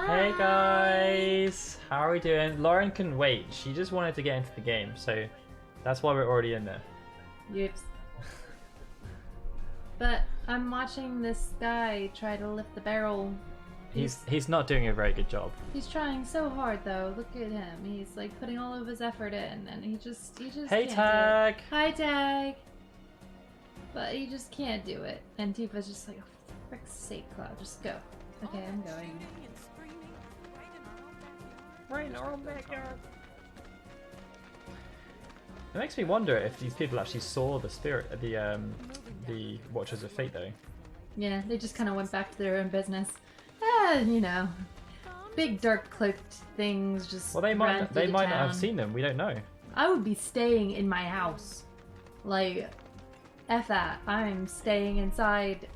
Hey guys, how are we doing? Lauren can wait. She just wanted to get into the game, so that's why we're already in there. Yips. But I'm watching this guy try to lift the barrel. He's not doing a very good job. He's trying so hard though. Look at him. He's like putting all of his effort in, and he just Hey can't Tag. do it. Hi Tag. But he just can't do it. And Tifa's just like, oh, for frick's sake, Cloud, just go. Okay, I'm going. Right in our own backyard. It makes me wonder if these people actually saw the spirit, the Watchers of Fate, though. Yeah, they just kind of went back to their own business. You know, big dark cloaked things just. Well, they might not have seen them. We don't know. I would be staying in my house, like, F that. I'm staying inside.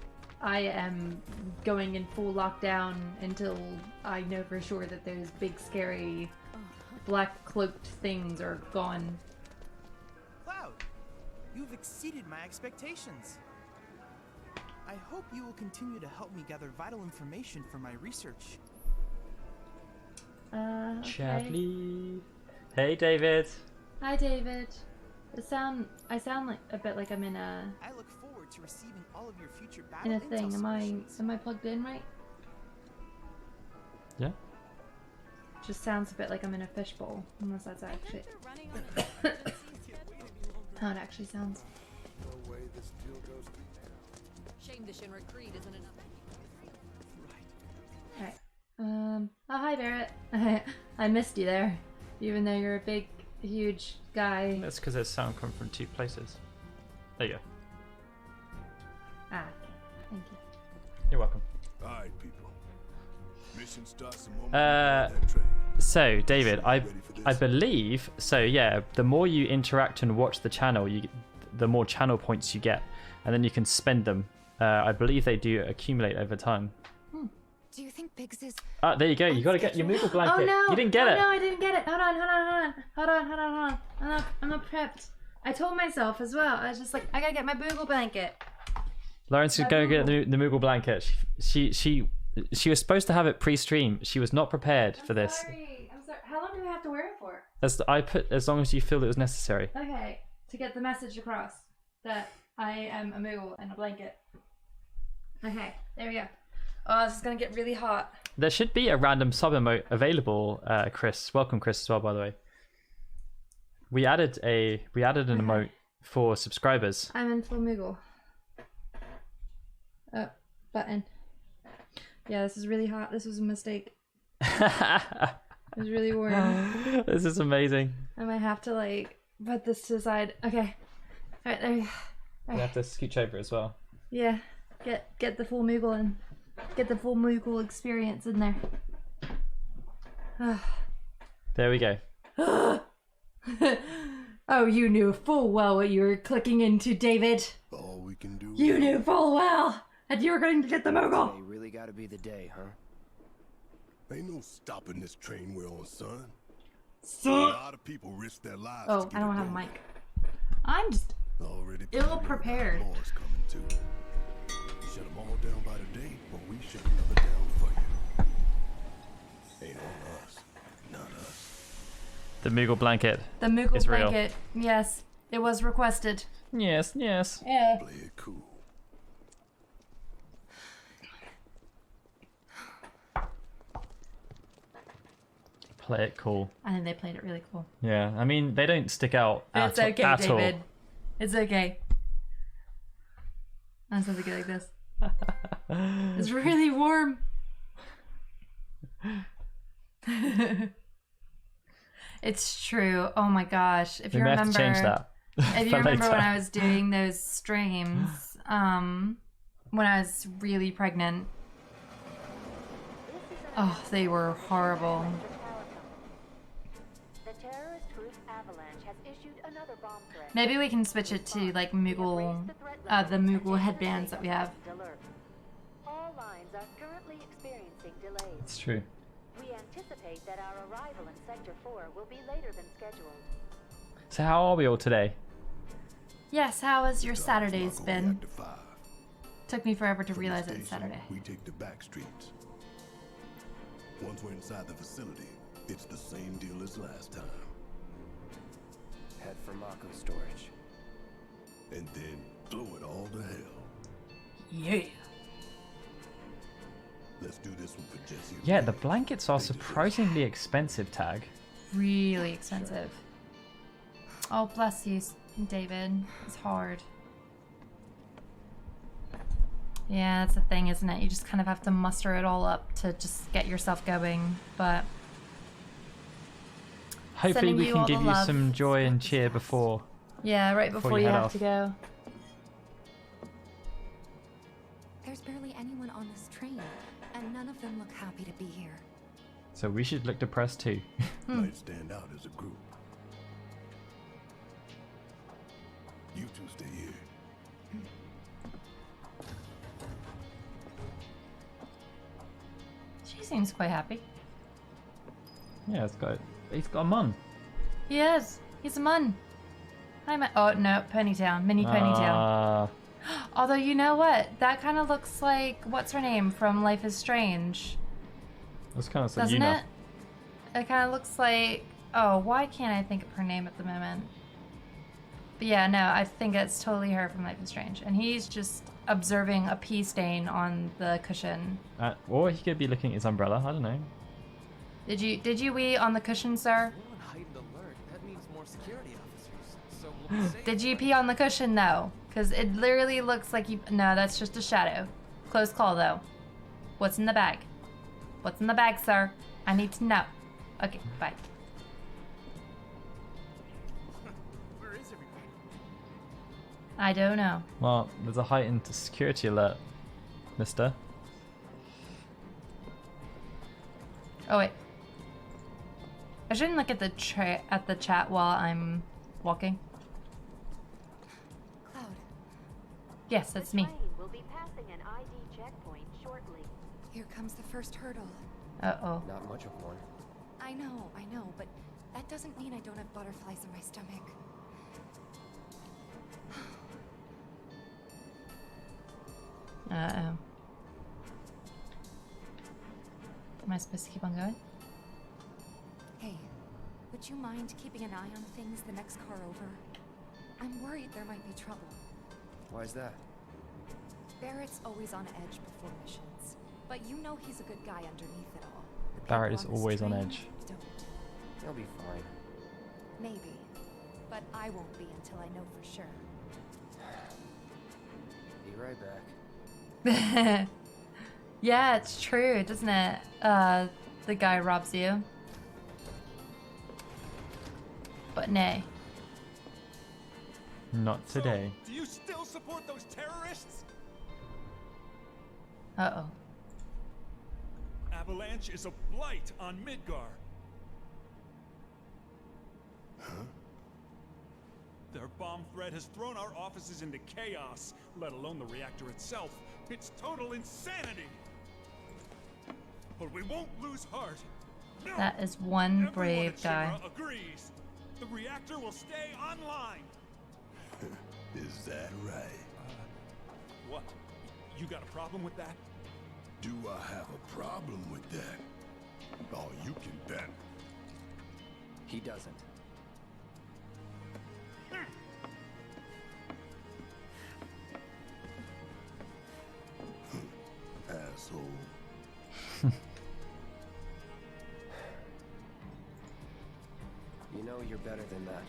I am going in full lockdown until I know for sure that those big scary black cloaked things are gone. Cloud, you've exceeded my expectations. I hope you will continue to help me gather vital information for my research. Okay. Charlie. Hey David. Hi David. I sound like a bit like I'm in a I look forward to receiving all of your future battle thing. Am I plugged in right? Yeah. Just sounds a bit like I'm in a fishbowl, unless that's actually how it actually sounds. Shame the Shinra creed isn't enough. Alright. Oh hi Barrett. I missed you there. Even though you're a big, huge guy. That's because there's sound coming from two places. There you go. Ah, okay. Thank you. You're welcome. Alright, people. Mission starts the moment we board that train. So, David, I believe, so yeah, the more you interact and watch the channel, the more channel points you get, and then you can spend them. I believe they do accumulate over time. Do you think Biggs is... There you go. You got to get your Moogle blanket. Oh no! You didn't get it. No, I didn't get it. Hold on. I'm not prepped. I told myself as well. I was just like, I gotta get my Moogle blanket. Lawrence is going to get the Moogle blanket. She was supposed to have it pre-stream. She was not prepared for this. I'm sorry. How long do we have to wear it for? I put as long as you feel it was necessary. Okay, to get the message across that I am a Moogle and a blanket. Okay, there we go. Oh, this is gonna get really hot. There should be a random sub emote available, Chris. Welcome, Chris, as well, by the way. We added an emote for subscribers. I'm in full Moogle. Oh, button. Yeah, this is really hot. This was a mistake. It was really warm. This is amazing. I might have to like put this to the side. Okay. Alright, there we go. We have to scooch over as well. Yeah. Get the full Moogle in. Get the full Moogle experience in there. There we go. Oh, you knew full well what you were clicking into, David. All we can do. You knew full well that you were going to get the Moogle. Today really gotta be the day, huh? Ain't no stopping this train we're on, son. So. A lot of people risk their lives. Oh, to get I don't it have a going. mic. I'm just Already ill prepared. More's coming too. Shut them all down by the day, but we shut another down for you. Ain't on us, not us. The Moogle blanket. the Moogle It's real. blanket. Yes, it was requested. Yes. Yeah. Play it cool. Play it cool. I think they played it really cool. Yeah, I mean, they don't stick out It's at, okay, at David. all. It's okay. I'm supposed to go like this. It's really warm. It's true. Oh my gosh. If We you may remember, have to change that. if you for remember later. when I was doing those streams, when I was really pregnant. Oh, they were horrible. The terrorist group Avalanche has issued another bomb threat. Maybe we can switch it to like Moogle, the Moogle headbands that we have. All lines are currently experiencing delays. It's true. We anticipate that our arrival in Sector 4 will be later than scheduled. So how are we all today? Yes, how has your Saturdays Mako been? Reactor 5. Took me forever to From the realize it's station, Saturday. We take the back streets. Once we're inside the facility, it's the same deal as last time. Head for Mako storage. And then blow it all to hell. Yeah. Let's do this one for Jesse. and Yeah, the Paige. blankets are They deserve it. surprisingly expensive, Tag. Really expensive. Oh, bless you, David. It's hard. Yeah, that's the thing, isn't it? You just kind of have to muster it all up to just get yourself going. But Hopefully Sending we you can all the give you love. some joy and cheer before. yeah, right Before before you you head have off. to go. There's barely anyone on this train, and none of them look happy to be here. So we should look depressed too. Might stand out as a group. You two stay here. She seems quite happy. Yeah, he's got a mun. He is. He's a mun. Hi, oh no, ponytail, mini ponytail. Although you know what, that kind of looks like what's her name from Life is Strange, That's kind of doesn't Yuna. it? It kind of looks like. Oh, why can't I think of her name at the moment? But yeah, no, I think it's totally her from Life is Strange, and he's just observing a pee stain on the cushion. Or he could be looking at his umbrella. I don't know. Did you wee on the cushion, sir? We're on heightened alert. That means more security officers. So we'll be safe. Did you pee on the cushion though? Because it literally looks like you. No, that's just a shadow. Close call though. What's in the bag? What's in the bag, sir? I need to know. Okay, bye. Where is everybody? I don't know. Well, there's a heightened security alert, mister. Oh wait. I shouldn't look at the chat while I'm walking. Cloud, Yes, that's me. Train will be passing an ID checkpoint shortly. here comes the first hurdle. Uh-oh. Not much of one. I know, but that doesn't mean I don't have butterflies in my stomach. Uh-oh. Am I supposed to keep on going? Hey, would you mind keeping an eye on things the next car over? I'm worried there might be trouble. Why is that? Barrett's always on edge before missions, but you know he's a good guy underneath it all. The Barrett people is on this always on train edge. Don't. They'll be fine. Maybe, but I won't be until I know for sure. Be right back. Yeah, it's true, doesn't it? The guy robs you. But nay. Not today. Do you still support those terrorists? Uh-oh. Avalanche is a blight on Midgar. Their bomb threat has thrown our offices into chaos, let alone the reactor itself. It's total insanity. But we won't lose heart. No! That is one Everyone brave at guy. Shinra agrees. The reactor will stay online. Is that right? What? You got a problem with that? Do I have a problem with that? Oh, you can bet. He doesn't. Asshole. You know you're better than that.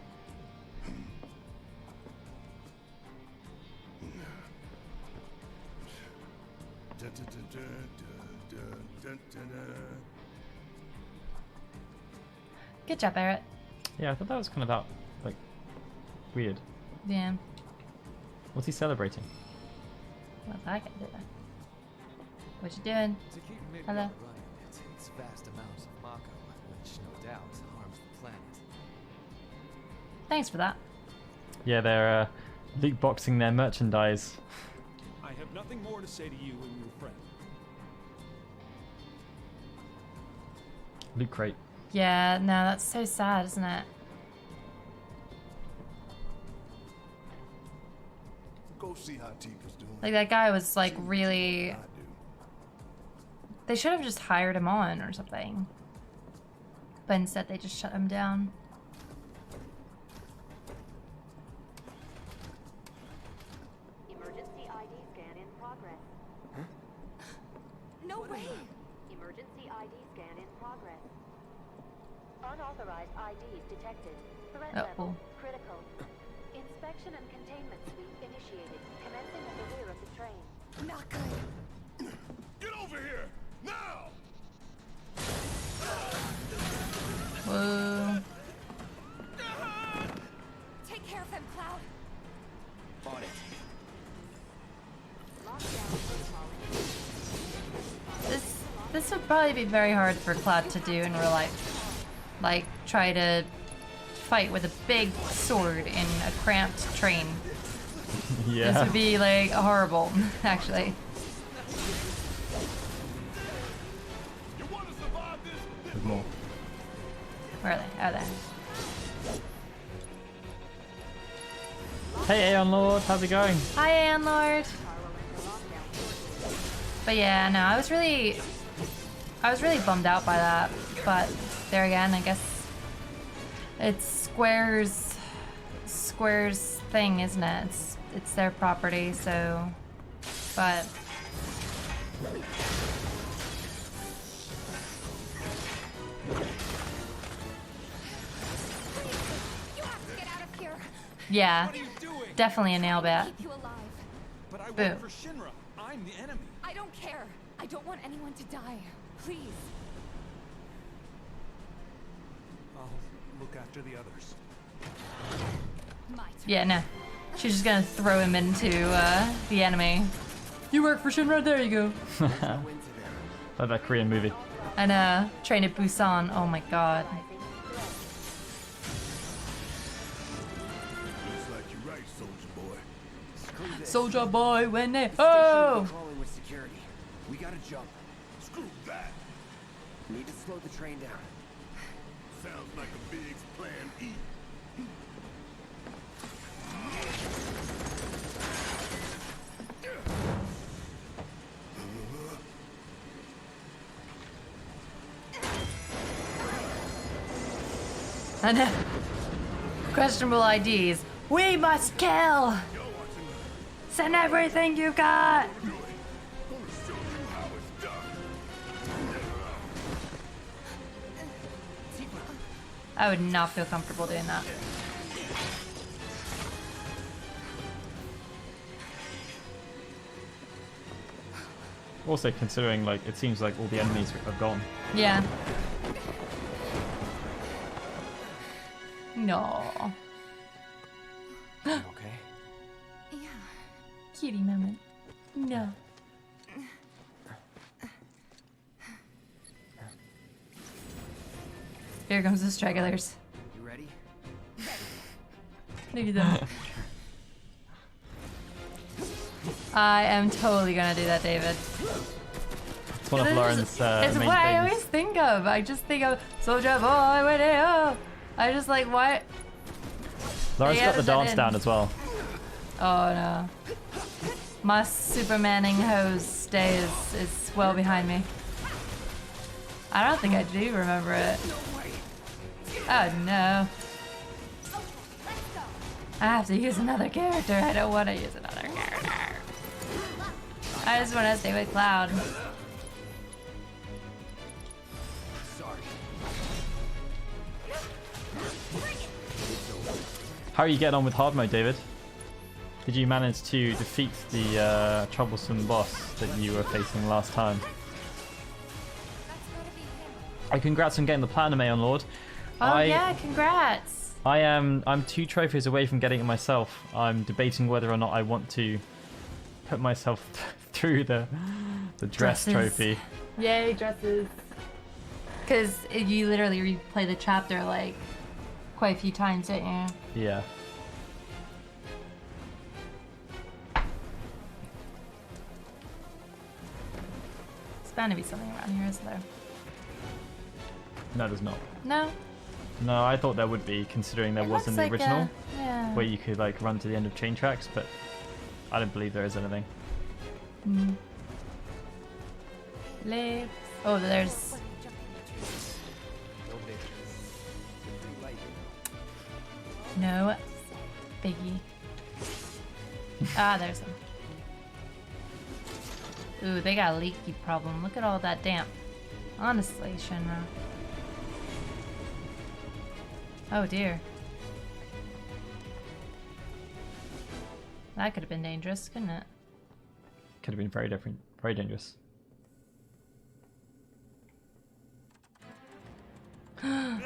Good job, Barrett. Yeah, I thought that was kind of that, like, weird. Yeah. What's he celebrating? What I can do that. What you doing? To keep Midgar Hello. running, it takes vast amounts of Mako, which no doubt harms the planet. Thanks for that. Yeah, they're loot boxing their merchandise. I have nothing more to say to you and your friend. Loot crate. Yeah, no, that's so sad, isn't it? Go see how Tifa's doing. Like, that guy was, like, really I do. They should have just hired him on or something. But instead they just shut him down. Emergency ID scan in progress. No way! Emergency ID scan in progress. Unauthorized IDs detected. Threat level critical. Inspection and containment sweep initiated. Commencing at the rear of the train. Not good. Get over here! Now! Whoa. Take care of them, Cloud. On it. Lockdown protocol. This would probably be very hard for Cloud to do in real life. Like, try to fight with a big sword in a cramped train. Yeah. This would be, like, horrible, actually. You want to survive this? There's more. Where are they? Oh, there. Hey, Aeon Lord, how's it going? Hi, Aeon Lord. But yeah, no, I was really bummed out by that. But there again, I guess it's Square's thing, isn't it? It's their property, so. But You have to get out of here. yeah, What are you doing? definitely a nail bat. Keep you alive. But I Boo. work for Shinra. I'm the enemy. I don't care. I don't want anyone to die. Please. I'll look after the others. My turn. Yeah, no. She's just gonna throw him into the enemy. You work for Shinra, there you go. Like that Korean movie. And Train at Busan, oh my god. Looks like you're right, soldier boy. Screw this. Soldier boy, when they. Station Oh! crawling with security. We gotta jump. Screw that. Need to slow the train down. Sounds like a big plan E. I know. Questionable IDs. We must kill! Send everything you got! Gonna show you how it's done. I would not feel comfortable doing that. Also considering like it seems like all the enemies are gone. Yeah. No. Okay. Yeah. Kitty moment. No. Here comes the stragglers. You ready? Look at them. I am totally gonna do that, David. It's one of Lauren's It's main what I things. always think of. I just think of Soldier Boy, where they are. I just like, what? Lauren's They got the added that dance in. down as well. Oh no. My Supermaning hose day is well behind me. I don't think I do remember it. Oh no. I have to use another character. I don't want to use another character. I just want to stay with Cloud. Sorry. How are you getting on with hard mode, David? Did you manage to defeat the troublesome boss that you were facing last time? That's gotta be him. Congrats on getting the platinum, Aeon Lord. Oh yeah, congrats. I'm 2 trophies away from getting it myself. I'm debating whether or not I want to put myself through the dress Dresses. trophy. Yay, dresses. Because you literally replay the chapter like quite a few times, don't you? Yeah. There's bound to be something around here, isn't there? No, there's not. No? No, I thought there would be, considering there It was in looks the like original, yeah. where you could like run to the end of chain tracks, but I don't believe there is anything. Mm. Legs. Oh, there's. No big. Pretty light. No biggie. Ah, there's some. Ooh, they got a leaky problem. Look at all that damp. Honestly, Shinra. Oh dear. That could have been dangerous, couldn't it? Could have been very different, very dangerous.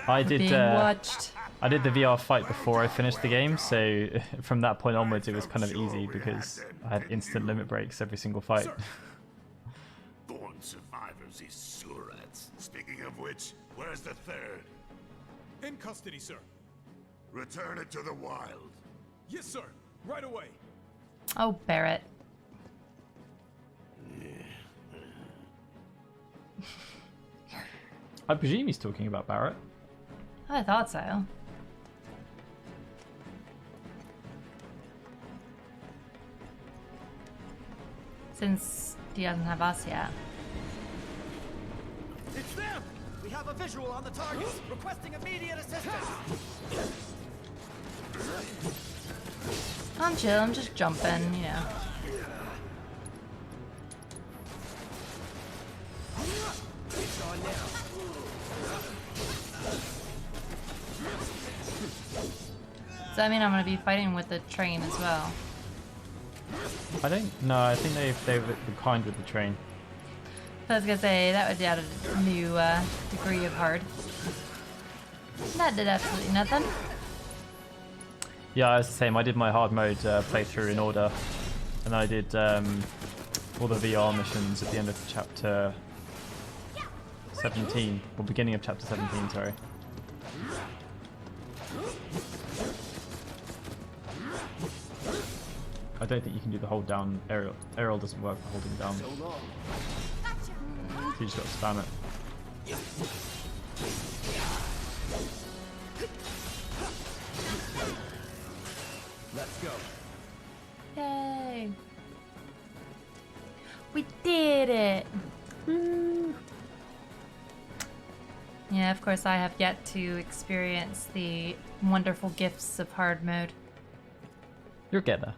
I did. Being watched. I did the VR fight before I finished the game, so from that point onwards, it was kind of easy because I had instant limit breaks every single fight. Born survivors, these surats. Speaking of which, where's the third? In custody, sir. Return it to the wild. Yes, sir. Right away. Oh, Barrett. I presume he's talking about Barrett. I thought so. Since he doesn't have us yet. It's them! We have a visual on the target, requesting immediate assistance. I'm chill, I'm just jumping, you know. It's on now. Does that mean I'm gonna be fighting with the train as well? I don't know. I think they've been kind with the train. I was gonna say that would add a new degree of hard. That did absolutely nothing. Yeah, it's the same. I did my hard mode playthrough in order, and I did all the VR missions at the end of chapter 17, or beginning of chapter 17. Sorry. I don't think you can do the hold down aerial. Aerial doesn't work for holding down. So long. So you just got to spam it. Let's go. Yay! We did it! Woo. Yeah, of course I have yet to experience the wonderful gifts of hard mode. You'll get there.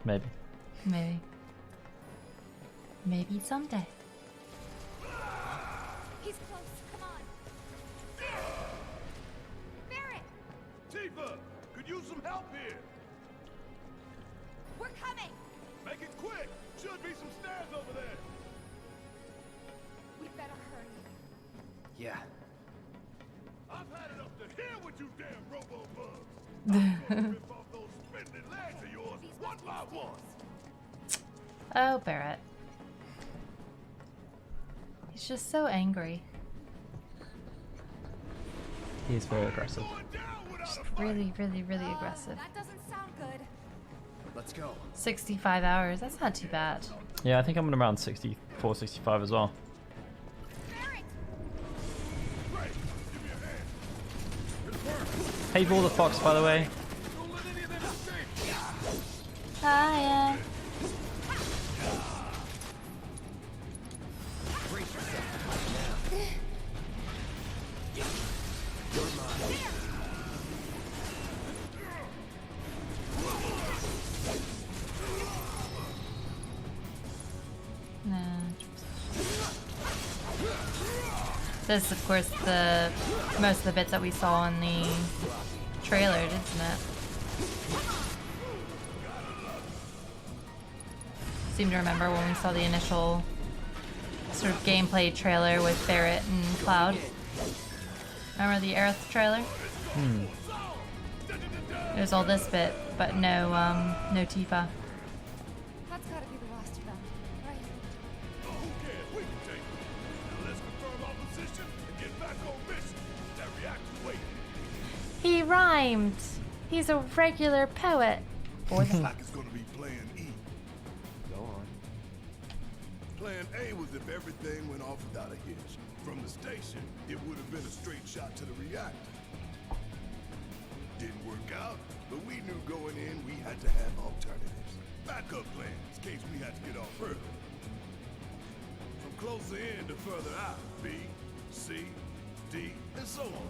Maybe. Maybe. Maybe someday. He's close. Come on. Barrett, Tifa, could use some help here. we're coming. Make it quick. Should be some stairs over there. We better hurry. Yeah. I've had it up to here with you damn robo-bugs. I'm gonna rip off those spindly legs of yours one by one. Oh, Barrett. He's just so angry. He is very aggressive. Going down without Just a fight. really, really, really aggressive. That doesn't sound good. Let's go. 65 hours, that's not too bad. Yeah, I think I'm around 64, 65 as well. Barrett, Great. Give me a hand. Hey, Ball the Fox, by the way. Don't let any of them escape. Hiya. Brace yourself. Now. You're mine. No. This, of course, the most of the bits that we saw in the trailer, isn't it? Seem to remember when we saw the initial sort of gameplay trailer with Barrett and Cloud. Remember the Aerith trailer? There's all this bit, but no Tifa. that's gotta be the last of them, right? Who cares? We can take it. Now let's confirm our position and get back on mission. That reactor's waiting. He rhymed. He's a regular poet. Looks like it's gonna be Plan E. Go on. Plan A was if everything went off without a hitch. From the station, it would have been a straight shot to the reactor. Didn't work out, but we knew going in we had to have alternatives. Backup plans in case we had to get off early. From closer in, the further out. B, C, D, and so on.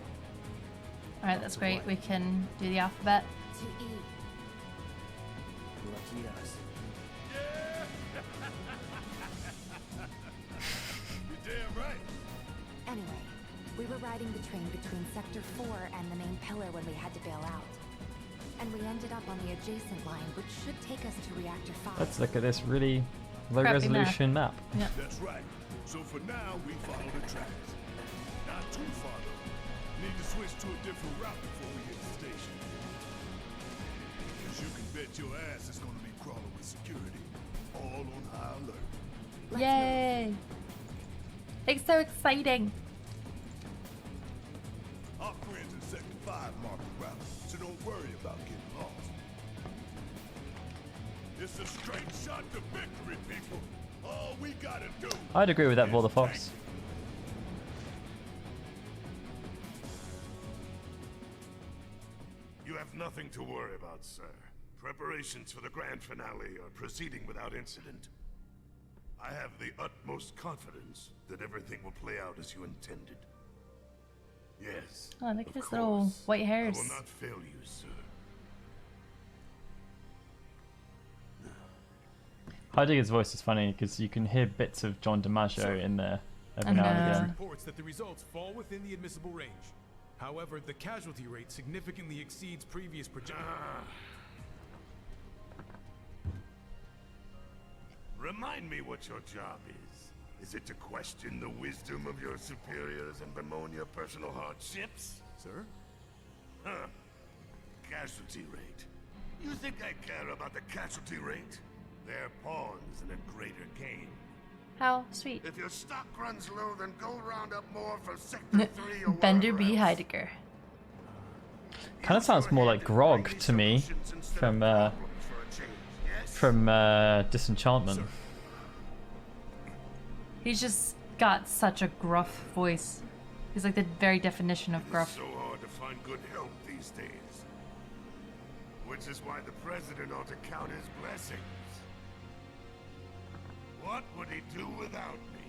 Alright, that's great. We can do the alphabet. To E. Lucky us. You're damn right. Anyway, we were riding the train between Sector 4 and the main pillar when we had to bail out. And we ended up on the adjacent line, which should take us to Reactor 5. Let's look at this really low Crappy resolution map. Yeah. That's right. So for now, we follow the tracks. Not too far though. Need to switch to a different route before we hit the station. Because you can bet your ass is gonna be crawling with security. All on high alert. Yay! It's so exciting. Our friends in Sector 5 mark the route, so don't worry about getting lost. It's a straight shot to victory, people. All we gotta do. I'd agree with that, Vor the Fox. You have nothing to worry about, sir. Preparations for the grand finale are proceeding without incident. I have the utmost confidence that everything will play out as you intended. Yes. Oh, look at of his little course. white hairs. I will not fail you, sir. Heidegger's voice is funny because you can hear bits of John DiMaggio in there every now and again. Reports that the results fall within the admissible range. However, the casualty rate significantly exceeds previous projections. Remind me what your job is. Is it to question the wisdom of your superiors and bemoan your personal hardships? Sir? Huh. Casualty rate. You think I care about the casualty rate? They're pawns in a greater game. How sweet. If your stock runs low, then go round up more for Sector 3 or Bender wherever B. else. Heidegger. Kind of sounds more like Grog to me from Disenchantment. He's just got such a gruff voice. He's like the very definition of It's gruff. so hard to find good help these days. Which is why the president ought to count his blessings. What would he do without me?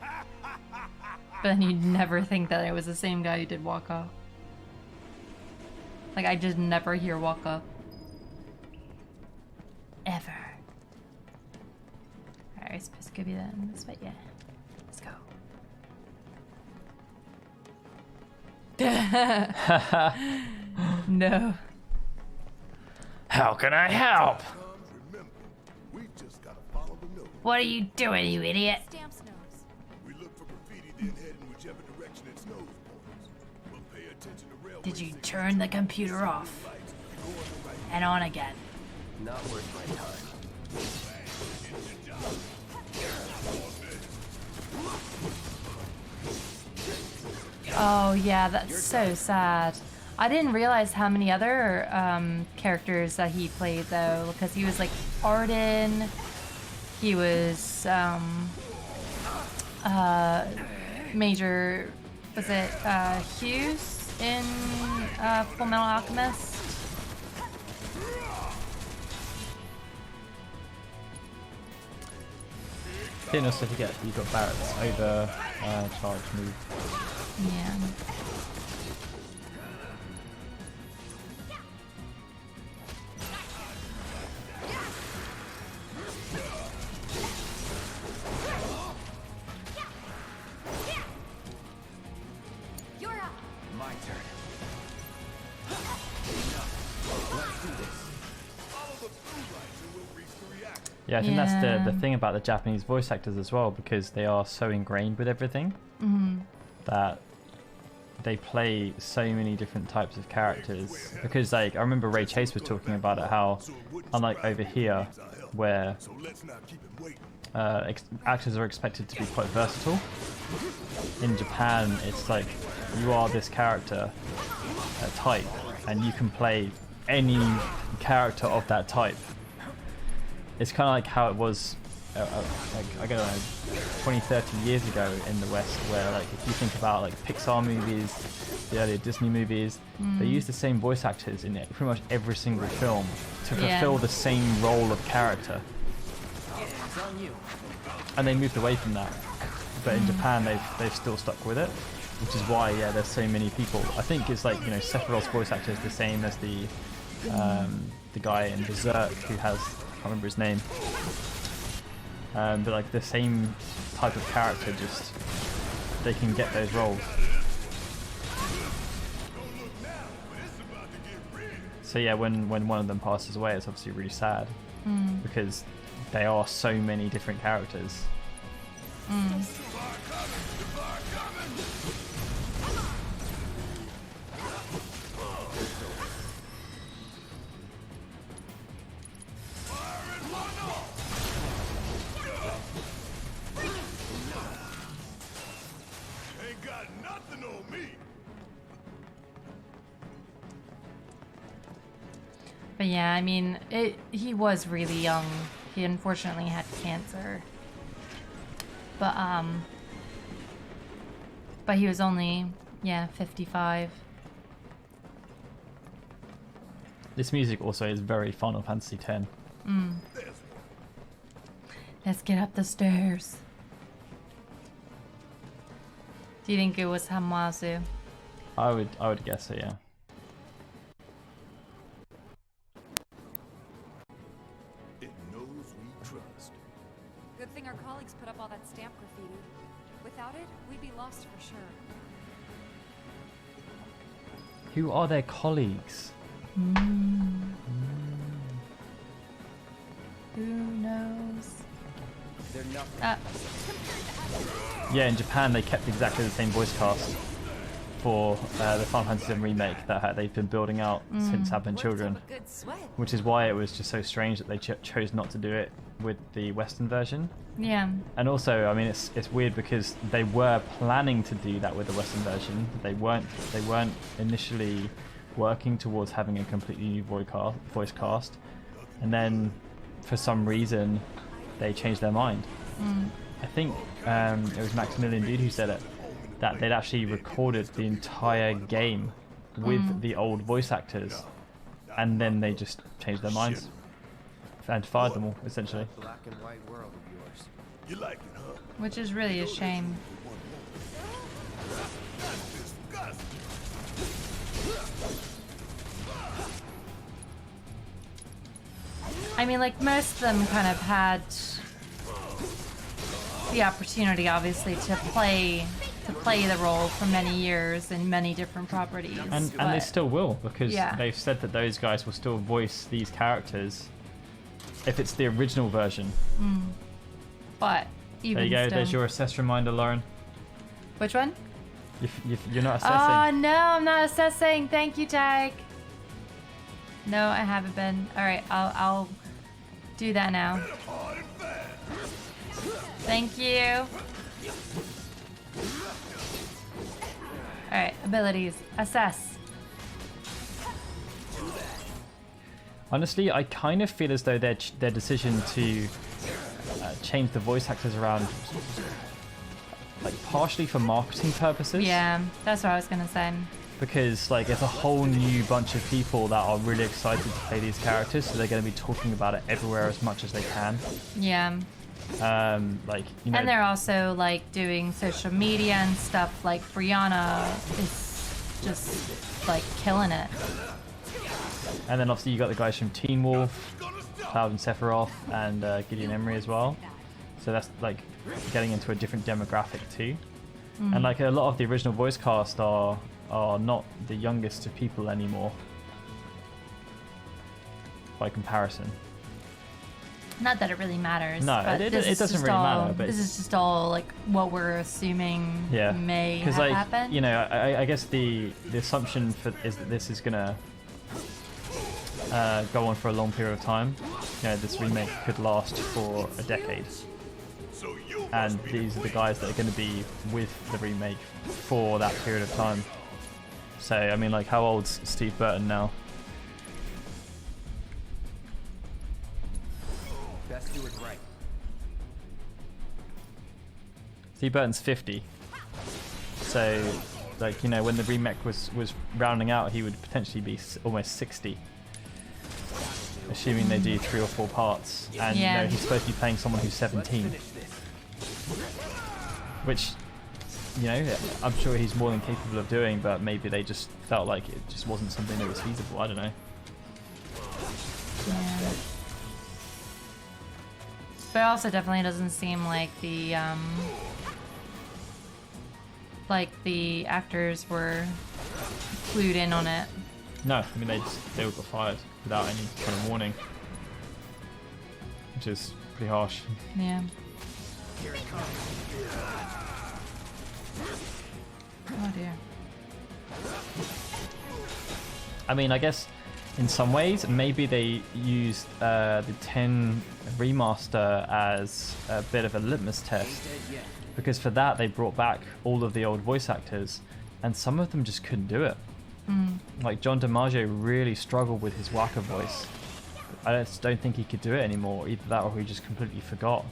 But then you'd never think that it was the same guy who did Waka. Like, I just never hear Waka. Ever. Alright, it's supposed to be then this way, yeah. Let's go. No. How can I help? Remember, we just gotta follow the nose. What are you doing, you idiot? Stamps nose. We look for graffiti, then head in whichever direction its nose points. But pay attention to railway Did you signals, turn the computer off? lights, and go on the right. And on again. Not worth my time. Oh yeah, that's so sad. I didn't realize how many other characters that he played though, because he was like Arden, he was Major, was it Hughes in Full Metal Alchemist? Didn't also forget you got Barrett's over charge move. Yeah. You're up. My turn. Yeah, I think that's the thing about the Japanese voice actors as well, because they are so ingrained with everything that they play so many different types of characters. Because like I remember Ray Chase was talking about it, how unlike over here where actors are expected to be quite versatile, in Japan it's like you are this character type and you can play any character of that type. It's kind of like how it was like, I don't know, 20, 30 years ago in the West, where like if you think about like Pixar movies, the earlier Disney movies, they use the same voice actors in pretty much every single film to fulfill the same role of character. It's on you. and they moved away from that. But in Japan, they've still stuck with it, which is why there's so many people. I think it's like Sephiroth's voice actor is the same as the guy in Berserk who has, I can't remember his name, but like the same type of character, just they can get those roles. So yeah, when one of them passes away, it's obviously really sad because there are so many different characters. Ain't got nothing on me. But yeah, I mean, he was really young. He unfortunately had cancer. But he was only 55. This music also is very Final Fantasy X. Let's get up the stairs. Do you think it was Hamasu? I would guess so, yeah. It knows we trust. Good thing our colleagues put up all that stamp graffiti. Without it, we'd be lost for sure. Who are their colleagues? Who knows? They're nothing. Yeah, in Japan they kept exactly the same voice cast for the Final Fantasy VII Remake that they've been building out since having children, which is why it was just so strange that they chose not to do it with the Western version. Yeah. And also, I mean, it's weird because they were planning to do that with the Western version. They weren't initially working towards having a completely new voice cast, and then for some reason they changed their mind. I think it was Maximilian Dude who said it, that they'd actually recorded the entire game with the old voice actors, and then they just changed their minds and fired them all, essentially. Black and white world of yours. You like it, huh? Which is really a shame. I mean, like, most of them kind of had the opportunity, obviously, to play the role for many years in many different properties. And they still will, because Yeah. they've said that those guys will still voice these characters if it's the original version. But even There you go, still. there's your assess reminder, Lauren. Which one? You're not assessing. Oh, no, I'm not assessing. Thank you, Tag. No, I haven't been. All right, I'll do that now. Thank you. All right, abilities. Assess. Honestly, I kind of feel as though their decision to change the voice actors around, like, partially for marketing purposes. Yeah, that's what I was gonna say. Because like it's a whole new bunch of people that are really excited to play these characters, so they're going to be talking about it everywhere as much as they can. Yeah. Like, you know, And they're also like doing social media and stuff. Like Brianna is just like killing it. and then obviously you got the guys from Teen Wolf, Cloud and Sephiroth, and Gideon Emery as well. So that's like getting into a different demographic too. And like a lot of the original voice cast are not the youngest of people anymore by comparison. Not that it really matters. No, but it this is doesn't just really all- matter, but this is just all like what we're assuming may have because like happened. you know, I guess the assumption is that this is gonna go on for a long period of time. You know, this remake could last for a decade, and these are the guys that are going to be with the remake for that period of time. So I mean, like, how old's Steve Burton now? Best do it right. Steve Burton's 50. So, like, you know, when the remake was rounding out, he would potentially be almost 60. assuming they do 3 or 4 parts, and Yeah. you know, he's supposed to be playing someone who's 17, which, you know, I'm sure he's more than capable of doing, but maybe they just felt like it just wasn't something that was feasible. I don't know. Yeah. But it also definitely doesn't seem like the actors were clued in on it. No, I mean they all got fired without any kind of warning, which is pretty harsh. Yeah. Oh dear. I mean, I guess in some ways maybe they used the 10 remaster as a bit of a litmus test, because for that they brought back all of the old voice actors, and some of them just couldn't do it. Like John DiMaggio really struggled with his Waka voice. I just don't think he could do it anymore. Either that or he just completely forgot.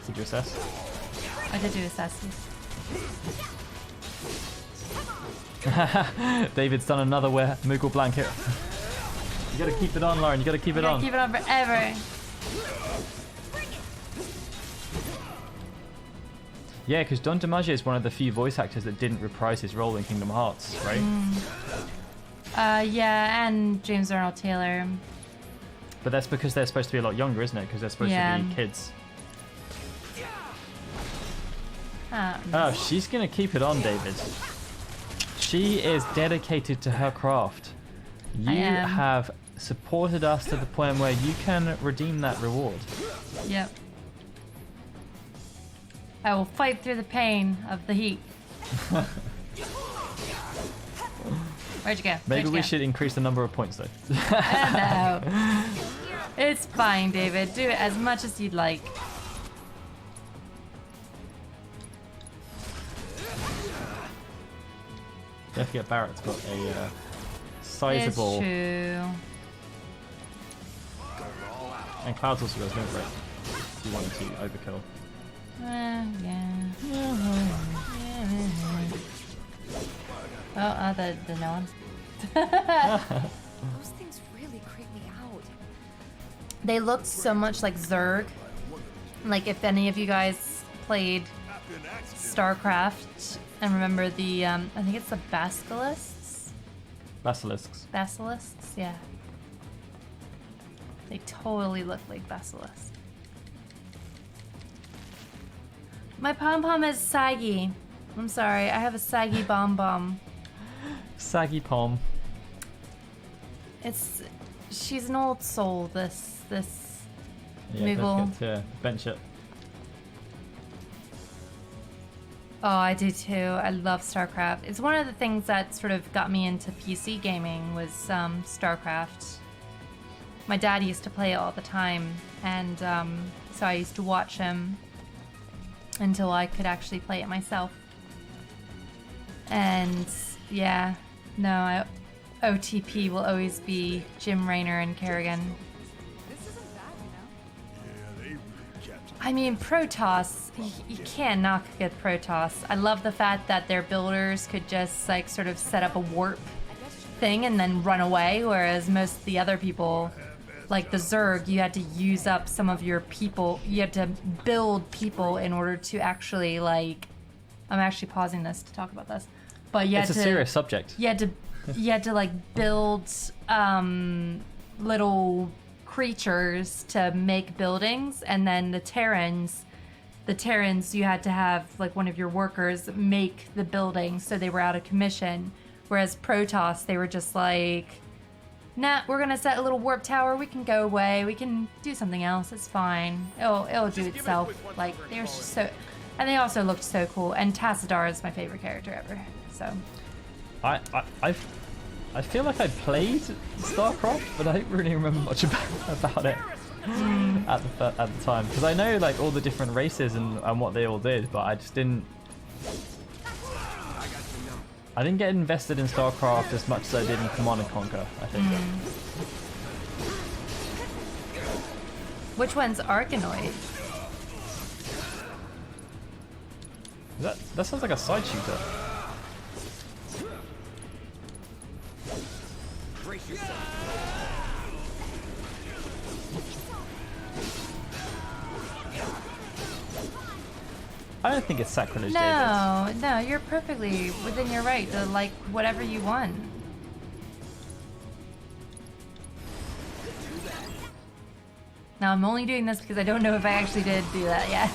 Did you assess? I did do assessment. David's done another Moogle blanket. You gotta keep it on, Lauren. You gotta keep it on. Keep it on forever. Yeah, because Don DiMaggio is one of the few voice actors that didn't reprise his role in Kingdom Hearts, right? Yeah, and James Arnold Taylor. But that's because they're supposed to be a lot younger, isn't it? Because they're supposed to be kids. Oh, she's gonna keep it on, David. She is dedicated to her craft. You have supported us to the point where you can redeem that reward. Yep. I will fight through the pain of the heat. Where'd you go? Maybe we should increase the number of points, though. No. It's fine, David. Do it as much as you'd like. Don't forget Barrett's got a sizable... It's true. And Cloud's also got his move rate, if you wanted to overkill. Oh, the no one. Those things really creep me out. They looked so much like Zerg. Like if any of you guys played StarCraft and remember the, I think it's the Basilisks? Basilisks, yeah. They totally look like Basilisks. My pom-pom is saggy. I'm sorry, I have a saggy bomb-bomb. Saggy pom. She's an old soul, this Yeah, Moogle. don't forget to bench it. Oh, I do too. I love StarCraft. It's one of the things that sort of got me into PC gaming was StarCraft. My dad used to play it all the time, and so I used to watch him until I could actually play it myself. And yeah, no, OTP will always be Jim Raynor and Kerrigan. This isn't bad, you know? Yeah, they really kept I mean, Protoss, you can't knock a good Protoss. I love the fact that their builders could just like sort of set up a warp thing and then run away, whereas most of the other people, like the Zerg, you had to use up some of your people. You had to build people in order to actually like. I'm actually pausing this to talk about this, but you had It's a serious subject. You had to like build little creatures to make buildings, and then the Terrans you had to have like one of your workers make the building, so they were out of commission. Whereas Protoss, they were just like, nah, we're gonna set a little warp tower, we can go away, we can do something else, it's fine, it'll do itself. Like they were just so, and they also looked so cool. And Tassadar is my favorite character ever, so I feel like I played StarCraft, but I don't really remember much about it at the time, because I know like all the different races and what they all did, but I just didn't. I didn't get invested in StarCraft as much as I did in Command & Conquer, I think. Which one's Arkanoid? That sounds like a side shooter. Brace yourself. I don't think it's sacrilege, David. No, you're perfectly within your right to like whatever you want. Now I'm only doing this because I don't know if I actually did do that yet.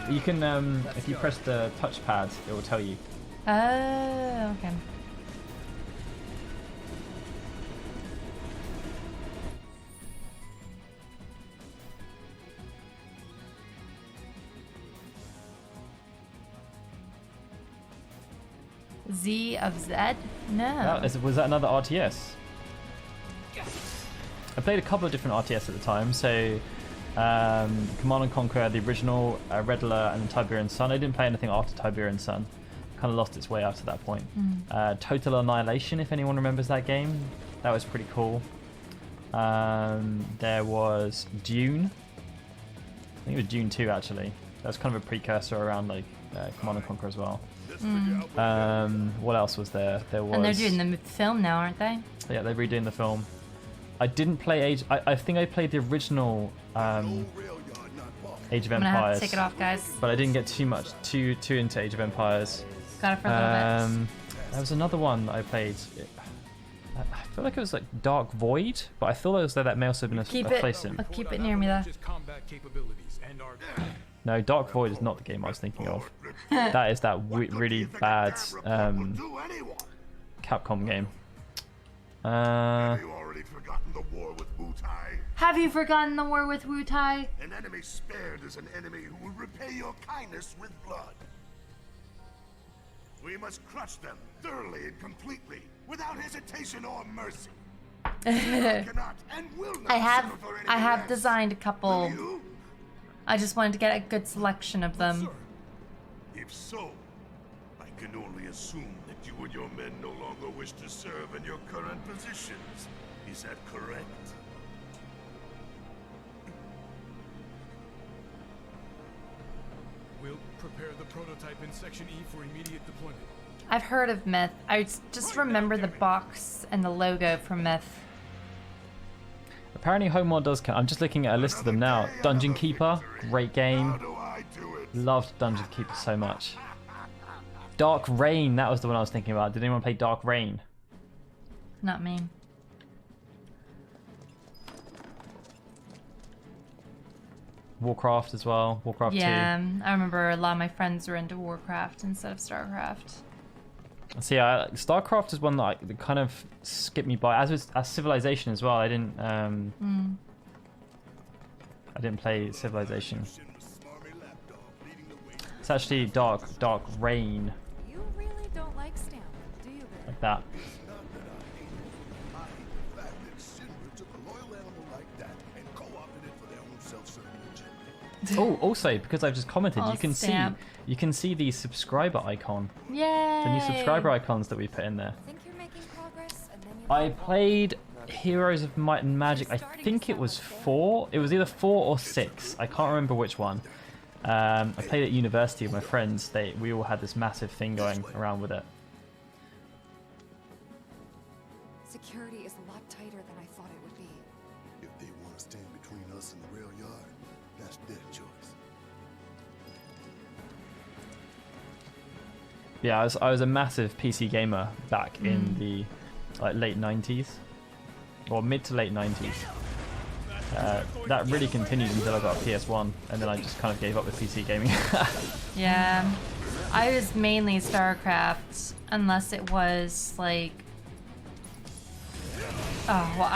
You can, if you press the touchpad, it will tell you. Oh, okay. Z of Z? No. Was that another RTS? I played a couple of different RTS at the time, so Command and Conquer, the original, Red Alert, and Tiberian Sun. I didn't play anything after Tiberian Sun. Kind of lost its way after that point. Total Annihilation, if anyone remembers that game. That was pretty cool. There was Dune. I think it was Dune 2, actually. That was kind of a precursor around like Command and Conquer as well. What else was there? There was... And they're doing the film now, aren't they? Yeah, they're redoing the film. I didn't play Age... I think I played the original Age of Empires. I'm gonna have to take it off, guys. But I didn't get too into Age of Empires. Got it for a little bit. There was another one that I played. I feel like it was like Dark Void, but I thought it was that may also have been a place in. I'll keep it near me though. No, Dark Void is not the game I was thinking of. That is that really bad Capcom game. Have you already forgotten the war with Wu-Tai? Have you forgotten the war with Wu-Tai? An enemy spared is an enemy who will repay your kindness with blood. We must crush them thoroughly and completely, without hesitation or mercy. Cannot and will not I have less. designed a couple. I just wanted to get a good selection of them. If so, I can only assume that you and your men no longer wish to serve in your current positions. Is that correct? We'll prepare the prototype in Section E for immediate deployment. I've heard of Myth. I just remember the box and the logo from Myth. Apparently Homeward does count. I'm just looking at a list of them now. Dungeon Keeper, great game. Loved Dungeon Keeper so much. Dark Reign, that was the one I was thinking about. Did anyone play Dark Reign? Not me. Warcraft as well. Warcraft 2. Yeah, I remember a lot of my friends were into Warcraft instead of Starcraft. So yeah, StarCraft is one that kind of skipped me by. As Civilization as well. I didn't play Civilization. It's actually Dark Reign. You really don't like stamina, do you, Barry? Like that. Oh, also because I've just commented, Oh, you can stamp. see the subscriber icon. Yay! The new subscriber icons that we put in there. Think you're making progress, and then you I played Heroes of Might and Magic. I think it was 4. It was either 4 or 6. I can't remember which one. I played at university with my friends. We all had this massive thing going around with it. Security is a lot tighter than I thought it would be. If they want to stand between us and the rail yard, that's their choice. Yeah, I was a massive PC gamer back in the late 90s. Or mid to late 90s. That really continued until I got a PS1, and then I just kind of gave up with PC gaming. Yeah, I was mainly StarCraft, unless it was like, oh well,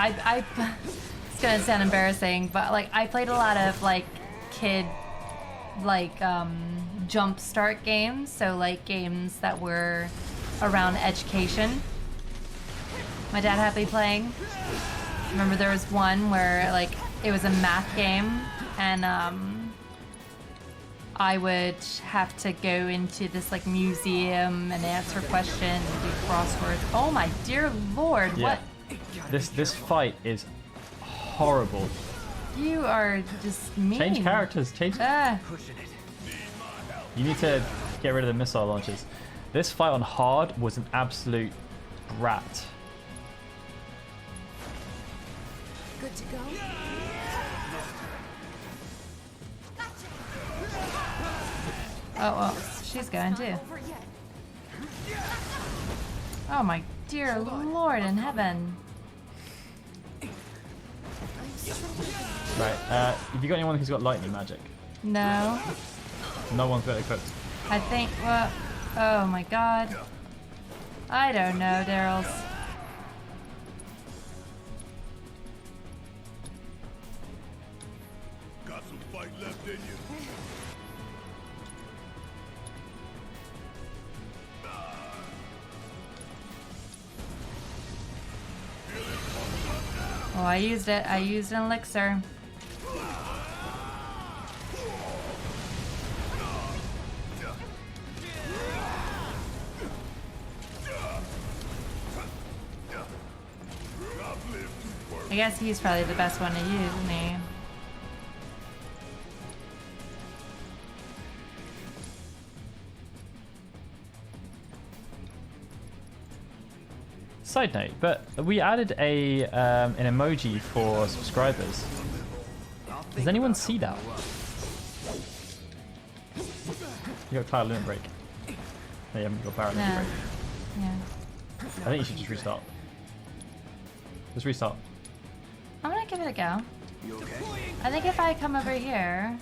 it's gonna sound embarrassing, but like I played a lot of like kid, like jump start games, so like games that were around education. My dad had me playing. Remember there was one where like it was a math game, and I would have to go into this like museum and answer questions and do crosswords. Oh my dear lord, Yeah. what? This fight is horrible. You are just mean. Change characters. Change. Pushing it. You need to get rid of the missile launchers. This fight on hard was an absolute brat. Good to go? Oh, well, she's going too. Oh my dear Lord in heaven. Right, have you got anyone who's got lightning magic? No. No one's got it equipped. I think, well, oh my god. I don't know, Daryl's. Got some fight left in you. Oh, I used it. I used an elixir. I guess he's probably the best one to use, isn't he? Side note, but we added a an emoji for subscribers. Does anyone see that? You got Cloud Limit Break. No, you haven't got Barrett Limit No. Break. Yeah. I think you should just restart. Just restart. I'm gonna give it a go. You okay? I think if I come over here.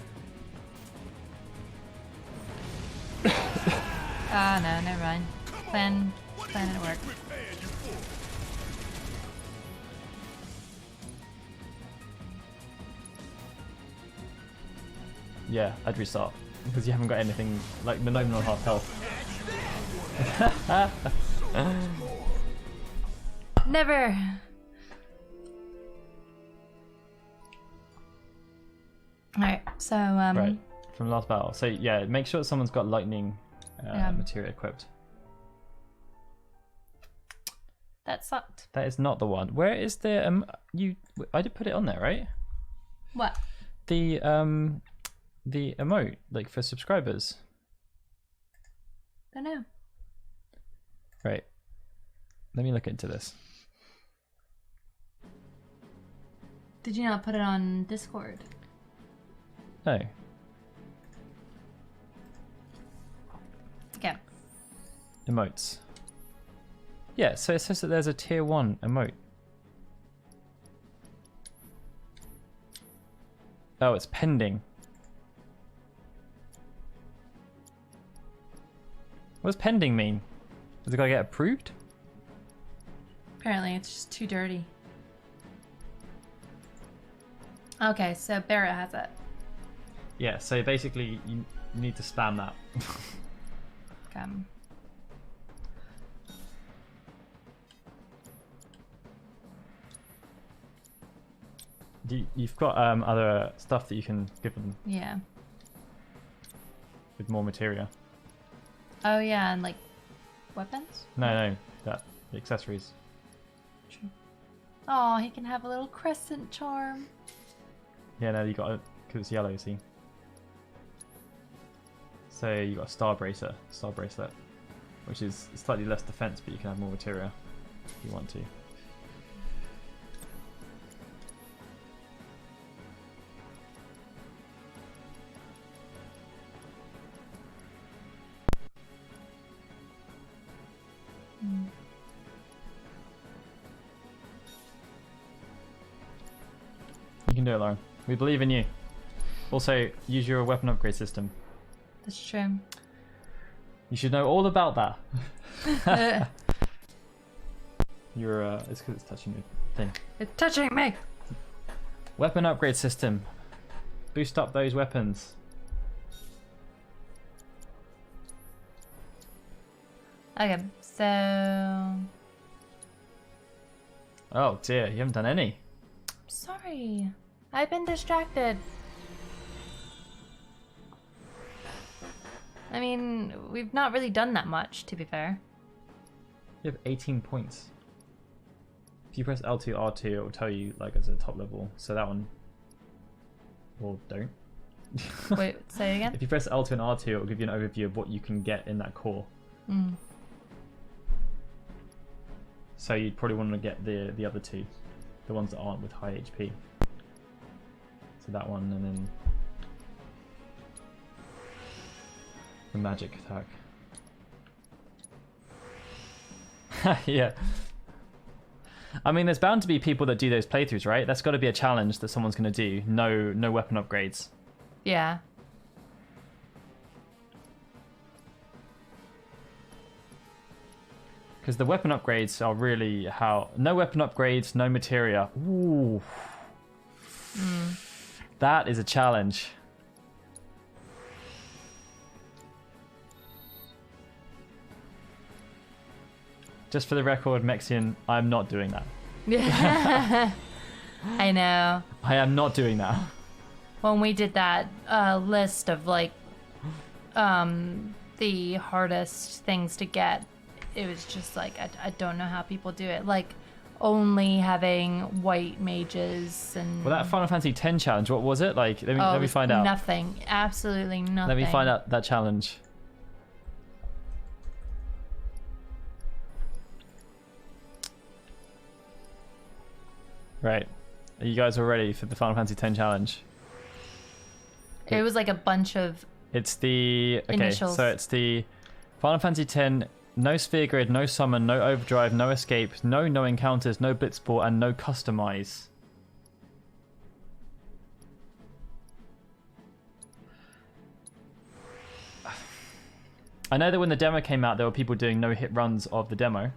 Ah, no, never mind. Plan didn't work. Yeah, I'd restart. Because you haven't got anything, like, not even on half health. Never. Alright, so, Right, from last battle. So, yeah, make sure someone's got lightning materia equipped. that sucked. That is not the one. Where is the, I did put it on there, right? What? The emote, like, for subscribers. Don't know. Right. Let me look into this. Did you not put it on Discord? No. Okay. Emotes. Yeah, so it says that there's a tier 1 emote. Oh, it's pending. What does pending mean? Does it gotta get approved? Apparently it's just too dirty. Okay, so Barrett has it. Yeah, so basically you need to spam that. Come. You've got other stuff that you can give them Yeah. with more materia. Oh yeah, and like weapons? No, the accessories. Oh, he can have a little crescent charm. Yeah, no, you got it because it's yellow. See. So you got a star bracelet, which is slightly less defense, but you can have more materia if you want to. You can do it, Lauren. We believe in you. Also, use your weapon upgrade system. That's true. You should know all about that. You're, it's because it's touching your thing. It's touching me! Weapon upgrade system. Boost up those weapons. Okay, so... Oh dear, you haven't done any. Sorry. I've been distracted. I mean, we've not really done that much, to be fair. You have 18 points. If you press L2, R2, it will tell you like it's a top level. So that one, or don't. Wait, say again? If you press L2 and R2, it will give you an overview of what you can get in that core. Mm. So you'd probably want to get the other two, the ones that aren't with high HP. So that one, and then the magic attack. Yeah. I mean, there's bound to be people that do those playthroughs, right? That's got to be a challenge that someone's going to do. No weapon upgrades. Yeah. Because the weapon upgrades are really how... No weapon upgrades, no materia. Ooh. That is a challenge. Just for the record, Mexian, I'm not doing that. Yeah. I know. I am not doing that. When we did that list of like the hardest things to get, it was just like I don't know how people do it. Like only having white mages and. Well, that Final Fantasy X challenge, what was it? Like, let me find out. Nothing. Absolutely nothing. Let me find out that challenge. Right. Are you guys all ready for the Final Fantasy X challenge? It was like a bunch of. It's the initials. So it's the Final Fantasy X. No sphere grid, no summon, no overdrive, no escape, no encounters, no blitzball, and no customize. I know that when the demo came out, there were people doing no hit runs of the demo.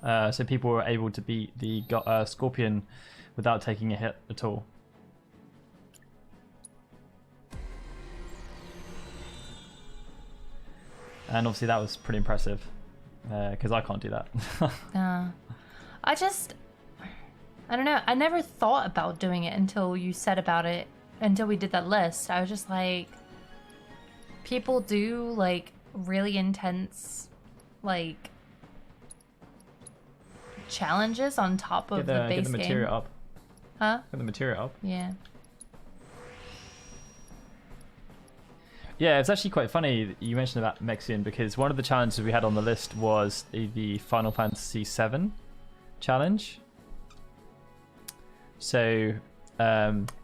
So people were able to beat the Scorpion without taking a hit at all. And obviously that was pretty impressive, because I can't do that. I don't know. I never thought about doing it until you said about it, until we did that list. I was just like, people do like really intense, like, challenges on top of the base get the materia game. up. Huh? Get the materia up. Yeah. Yeah, it's actually quite funny that you mentioned about Mexian, because one of the challenges we had on the list was the Final Fantasy VII challenge. So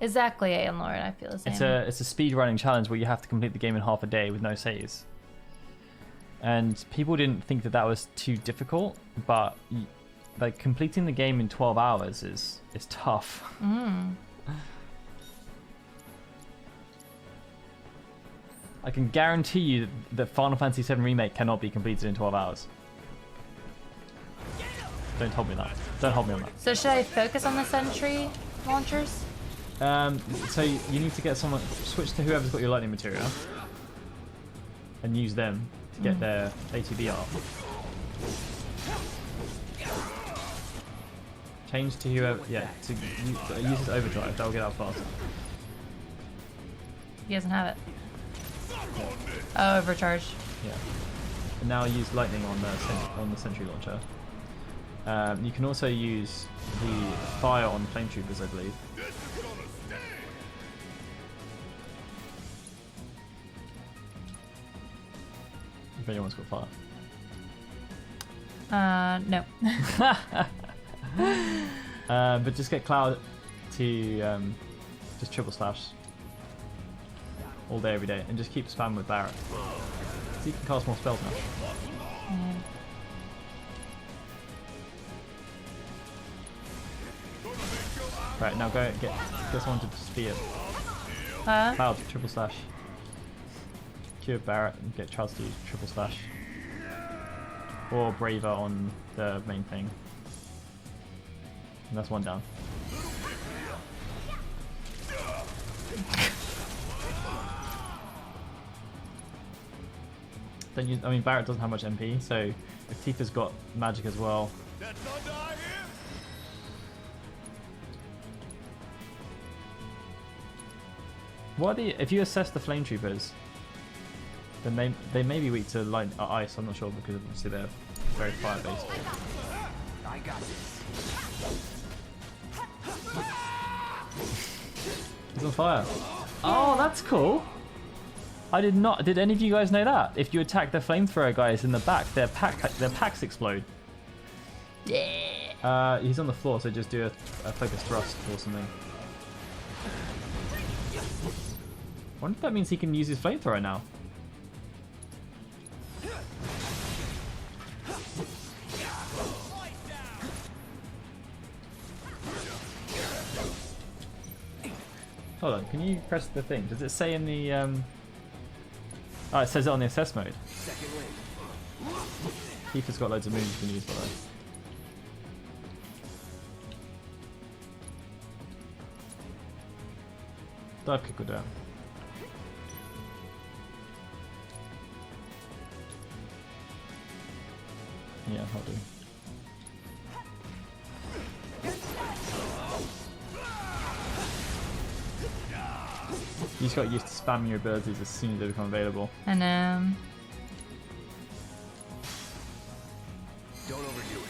exactly, and Lauren, I feel the same. It's a speed running challenge where you have to complete the game in half a day with no saves. And people didn't think that was too difficult, but like completing the game in 12 hours is tough. I can guarantee you that Final Fantasy VII Remake cannot be completed in 12 hours. Don't hold me on that. Don't hold me on that. So should I focus on the sentry launchers? So you need to get someone, switch to whoever's got your lightning material and use them to get their ATB up. Change to whoever, to use his overdrive, that'll get out faster. He doesn't have it. Oh, overcharge. Yeah. And now use lightning on the sentry launcher. You can also use the fire on flame troopers, I believe. If anyone's got fire. No. But just get Cloud to just triple slash all day, every day, and just keep spamming with Barret. So you can cast more spells now. Right, now go get someone to spear. Cloud, triple slash. Cure Barret and get Charles to use triple slash. Or Braver on the main thing. And that's one down. Don't use, I mean, Barret doesn't have much MP, so if Tifa's got magic as well. What are the, if you assess the flame troopers, then they may be weak to light ice. I'm not sure, because obviously they're very fire based. I got this. He's on fire. Oh, that's cool. I did not. Did any of you guys know that? If you attack the flamethrower guys in the back, their packs explode. Yeah. He's on the floor, so just do a focus thrust or something. I wonder if that means he can use his flamethrower now. Hold on, can you press the thing? Does it say in the Oh, it says it on the assess mode. Tifa's got loads of moves you can use, by the way. Dive kick or down. Yeah, I'll do. You just got used to spamming your abilities as soon as they become available. I know. Don't overdo it.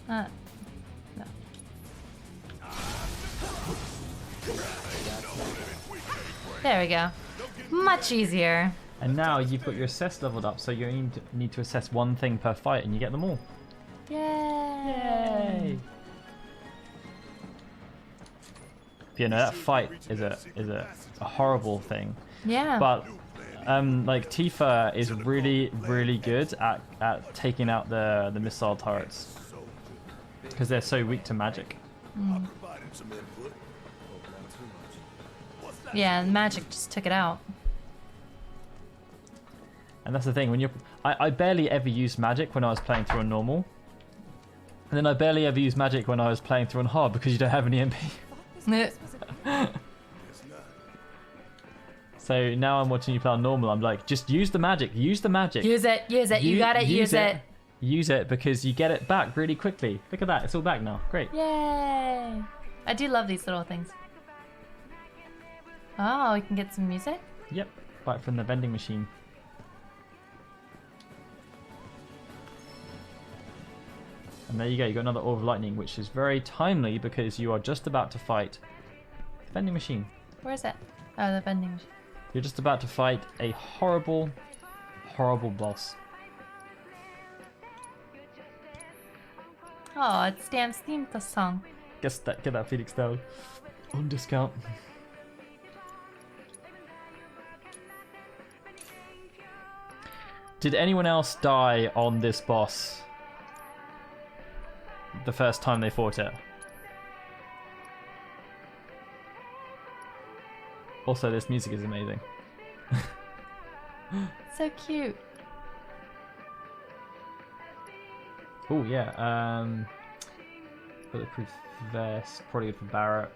No. There we go. Much easier. And now you've got your assess leveled up, so you need to assess one thing per fight, and you get them all. Yay! Yay! You know, that fight is a horrible thing. Yeah. But like Tifa is really good at taking out the missile turrets because they're so weak to magic. Mm. Yeah, magic just took it out. And that's the thing, when I barely ever used magic when I was playing through on normal. And then I barely ever used magic when I was playing through on hard because you don't have any MP. So now I'm watching you play on normal, I'm like, just use the magic, use the magic. Use it, you got it, use it. Use it because you get it back really quickly. Look at that, it's all back now, great. Yay! I do love these little things. Oh, we can get some music? Yep, right from the vending machine. And there you go, you got another Orb of Lightning, which is very timely because you are just about to fight the vending machine. Where is it? Oh, the vending machine. You're just about to fight a horrible boss. Oh, it's Dan's theme song. Get that Phoenix down on discount. Did anyone else die on this boss the first time they fought it? Also, this music is amazing. So cute. Oh yeah, bulletproof vest, probably good for Barrett.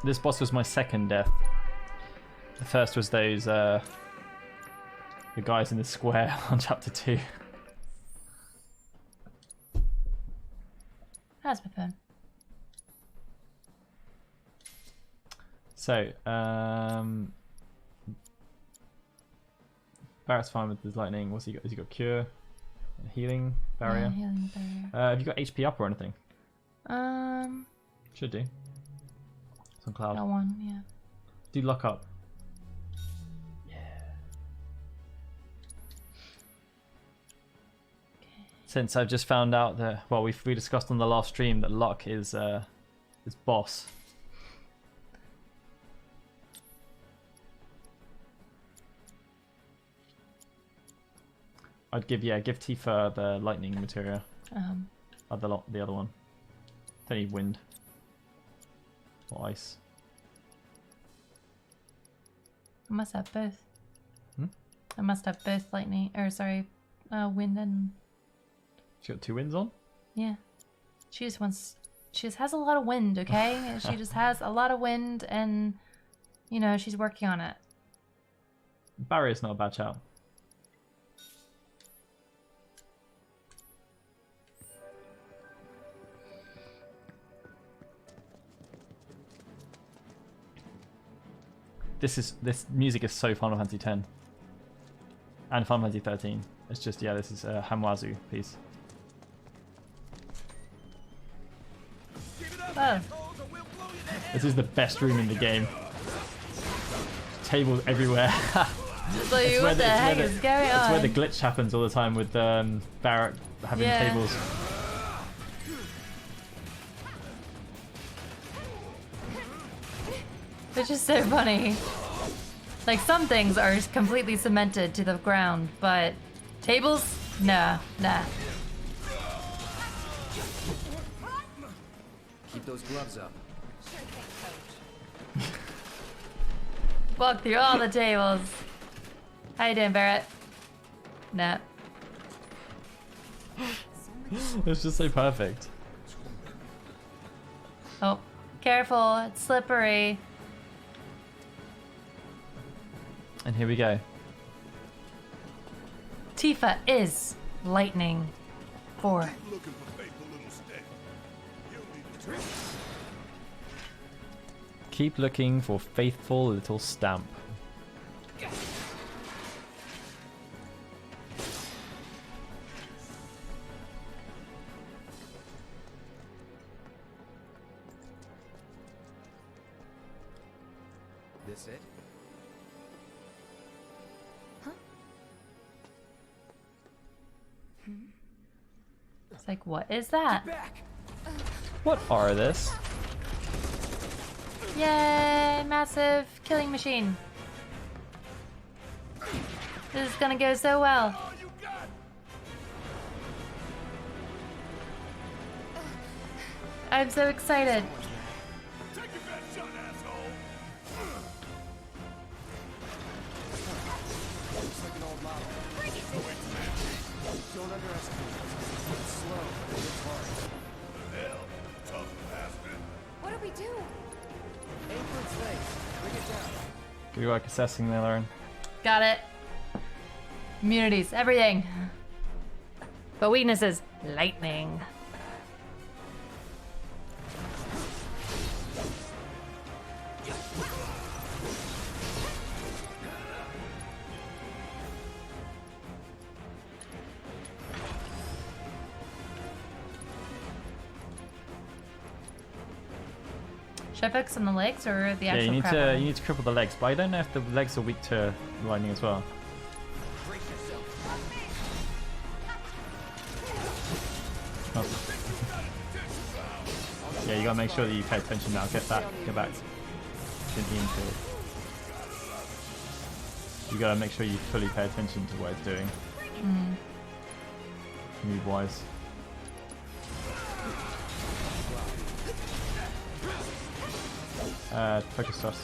This boss was my second death. The first was those the guys in the square on chapter 2. How's my phone? So, Barrett's fine with his lightning. What's he got? Has he got cure? Healing barrier? Yeah, healing barrier. Have you got HP up or anything? Should do. It's on cloud. Got one, yeah. Do luck up. Yeah. Since I've just found out that, well, we discussed on the last stream that luck is boss. I'd give Tifa the lightning materia. The other one. Don't need wind. Or ice. I must have both. Hmm? I must have both lightning, or sorry, wind and... She got 2 winds on? Yeah. She just wants She just has a lot of wind, okay? She just has a lot of wind, and you know she's working on it. Barrier's not a bad shout. This music is so Final Fantasy X and Final Fantasy 13. It's just, yeah, this is a Hamwazu piece. Oh. This is the best room in the game. Tables everywhere. So what the heck is going on? It's where the glitch happens all the time with Barrett having tables. Which is so funny. Like, some things are completely cemented to the ground, but tables? Nah. Keep those gloves up. Walk through all the tables. How you doing, Barrett? Nah. It's just so perfect. Oh, careful, it's slippery. And here we go. Tifa is lightning. 4. Keep looking for faithful little stamp. This it? It's like, what is that? What are this? Yay, massive killing machine. This is gonna go so well. I'm so excited. Don't underestimate it. It's slow, but it's hard. What do we do? Aim for its legs. Bring it down. Good work assessing there, Lauren. Got it. Immunities, everything. But weaknesses, lightning. Should I focus on the legs or the actual crab warden? You need to cripple the legs, but I don't know if the legs are weak to lightning as well. Oh. Yeah, you gotta make sure that you pay attention now. Get back to the infield. You gotta make sure you fully pay attention to what it's doing. Move wise. Focus thrust.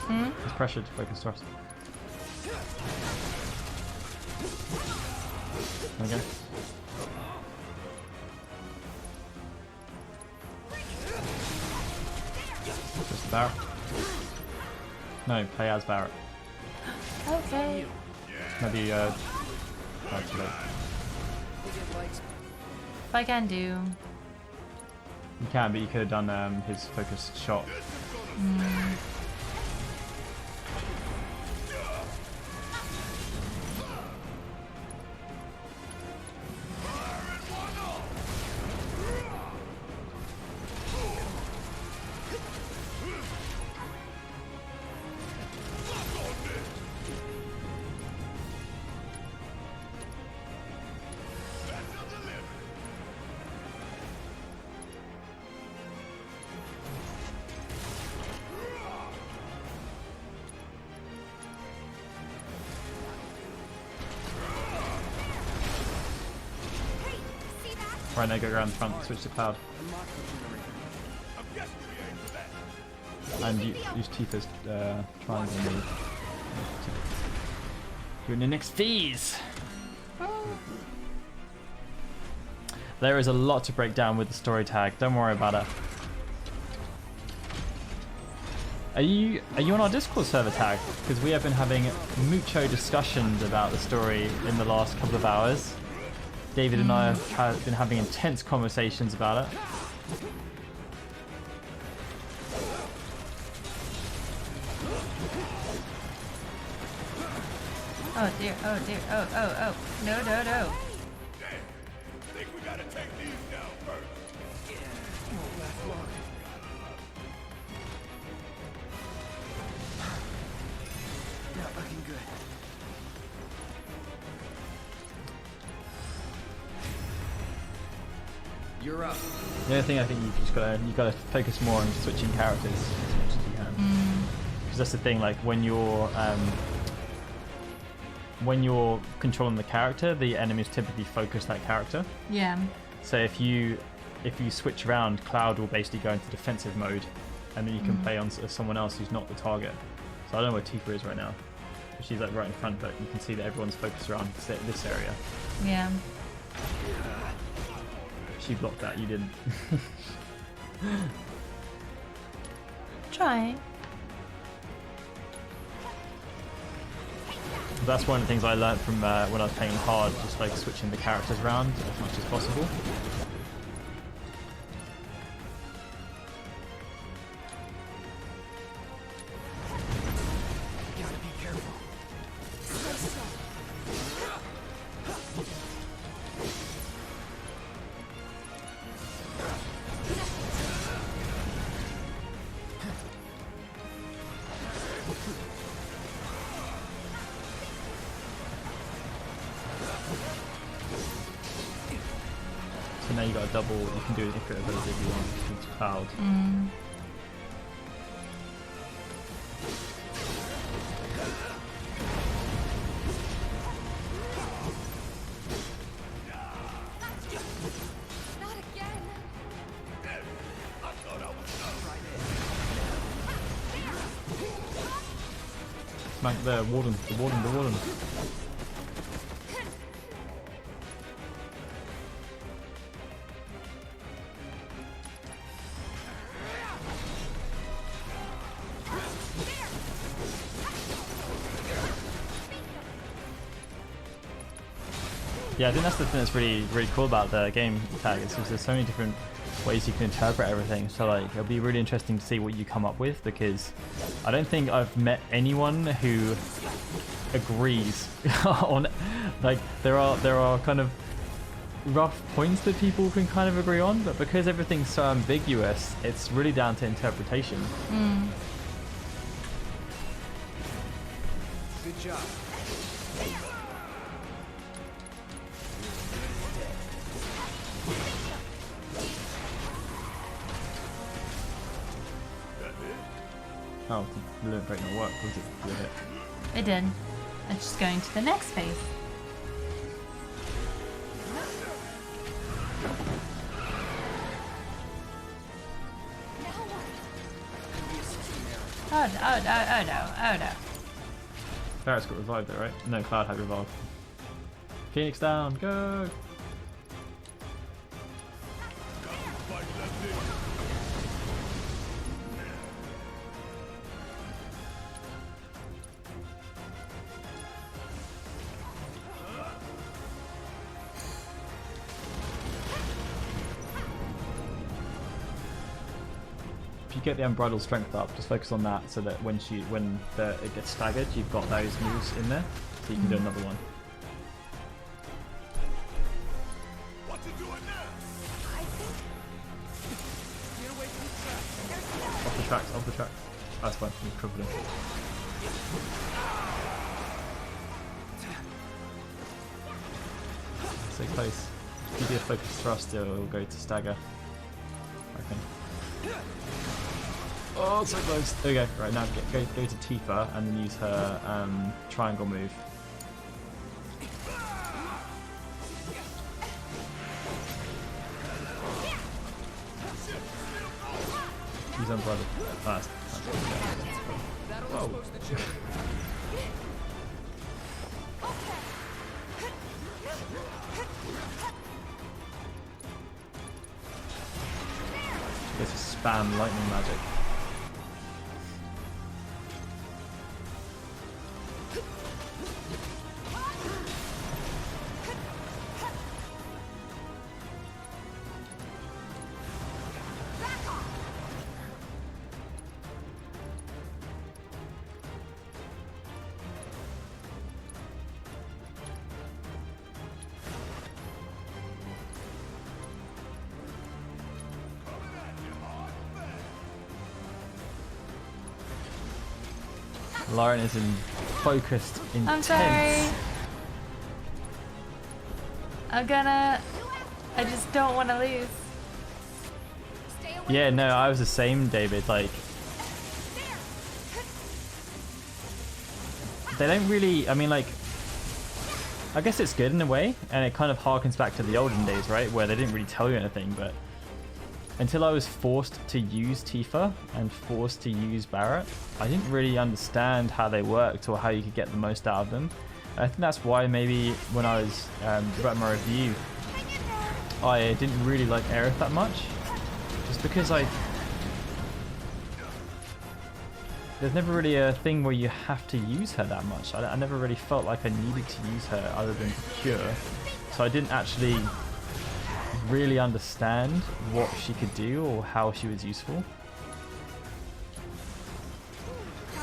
It's pressured, focus thrust. Okay. Just Barrett. No, play as Barrett. Okay. Maybe actually. If I can do. You can, but you could have done his focused shot. Right now, go around the front, switch to cloud. And use Tifa's triangle move. You're in the next phase! There is a lot to break down with the story tag. Don't worry about it. Are you on our Discord server tag? Because we have been having mucho discussions about the story in the last couple of hours. David and I have been having intense conversations about it. Oh dear, oh dear, oh. No. Damn! Think we gotta take these down first. Won't last long. Not looking good. You're up. The only thing I think you gotta focus more on switching characters as much as you can. Because that's the thing, like when you're controlling the character, the enemies typically focus that character. Yeah. So if you switch around, Cloud will basically go into defensive mode, and then you can play on someone else who's not the target. So I don't know where Tifa is right now. She's like right in front, but you can see that everyone's focused around this area. Yeah. She blocked that, you didn't. Trying. That's one of the things I learned from when I was playing hard, just like switching the characters around as much as possible. Gotta be careful. So now you got a double, you can do an infinite ability if you want with Cloud. Not again. I thought I was done. Smack the warden. Yeah, I think that's the thing that's really cool about the game tag. Is there's so many different ways you can interpret everything. So like, it'll be really interesting to see what you come up with, because I don't think I've met anyone who agrees on, like, there are kind of rough points that people can kind of agree on, but because everything's so ambiguous, it's really down to interpretation. Good job. Oh, the limit break not work, was it? Did it hit? It did. It's just going to the next phase. Oh no. Barrett's got revived though, right? No, Cloud had revived. Phoenix down, go! If you get the unbridled strength up, just focus on that, so that when it gets staggered, you've got those moves in there, so you can do another one. What you doing now? Get away from the track. Off the tracks. That's fine, you've covered it. So close. If you do a focus thrust, it will go to stagger, I think. Oh, so close. There we go. Right, now go to Tifa and then use her triangle move. Use umbrella. That's oh. Just spam lightning magic. Lauren is focused, intense. I'm sorry. I just don't want to lose. Yeah, no, I was the same, David. Like, they don't really. I mean, like, I guess it's good in a way, and it kind of harkens back to the olden days, right, where they didn't really tell you anything. But until I was forced to use Tifa and forced to use Barrett, I didn't really understand how they worked or how you could get the most out of them. And I think that's why maybe when I was writing my review, I didn't really like Aerith that much. Just because there's never really a thing where you have to use her that much. I never really felt like I needed to use her other than to cure. So I didn't actually really understand what she could do or how she was useful.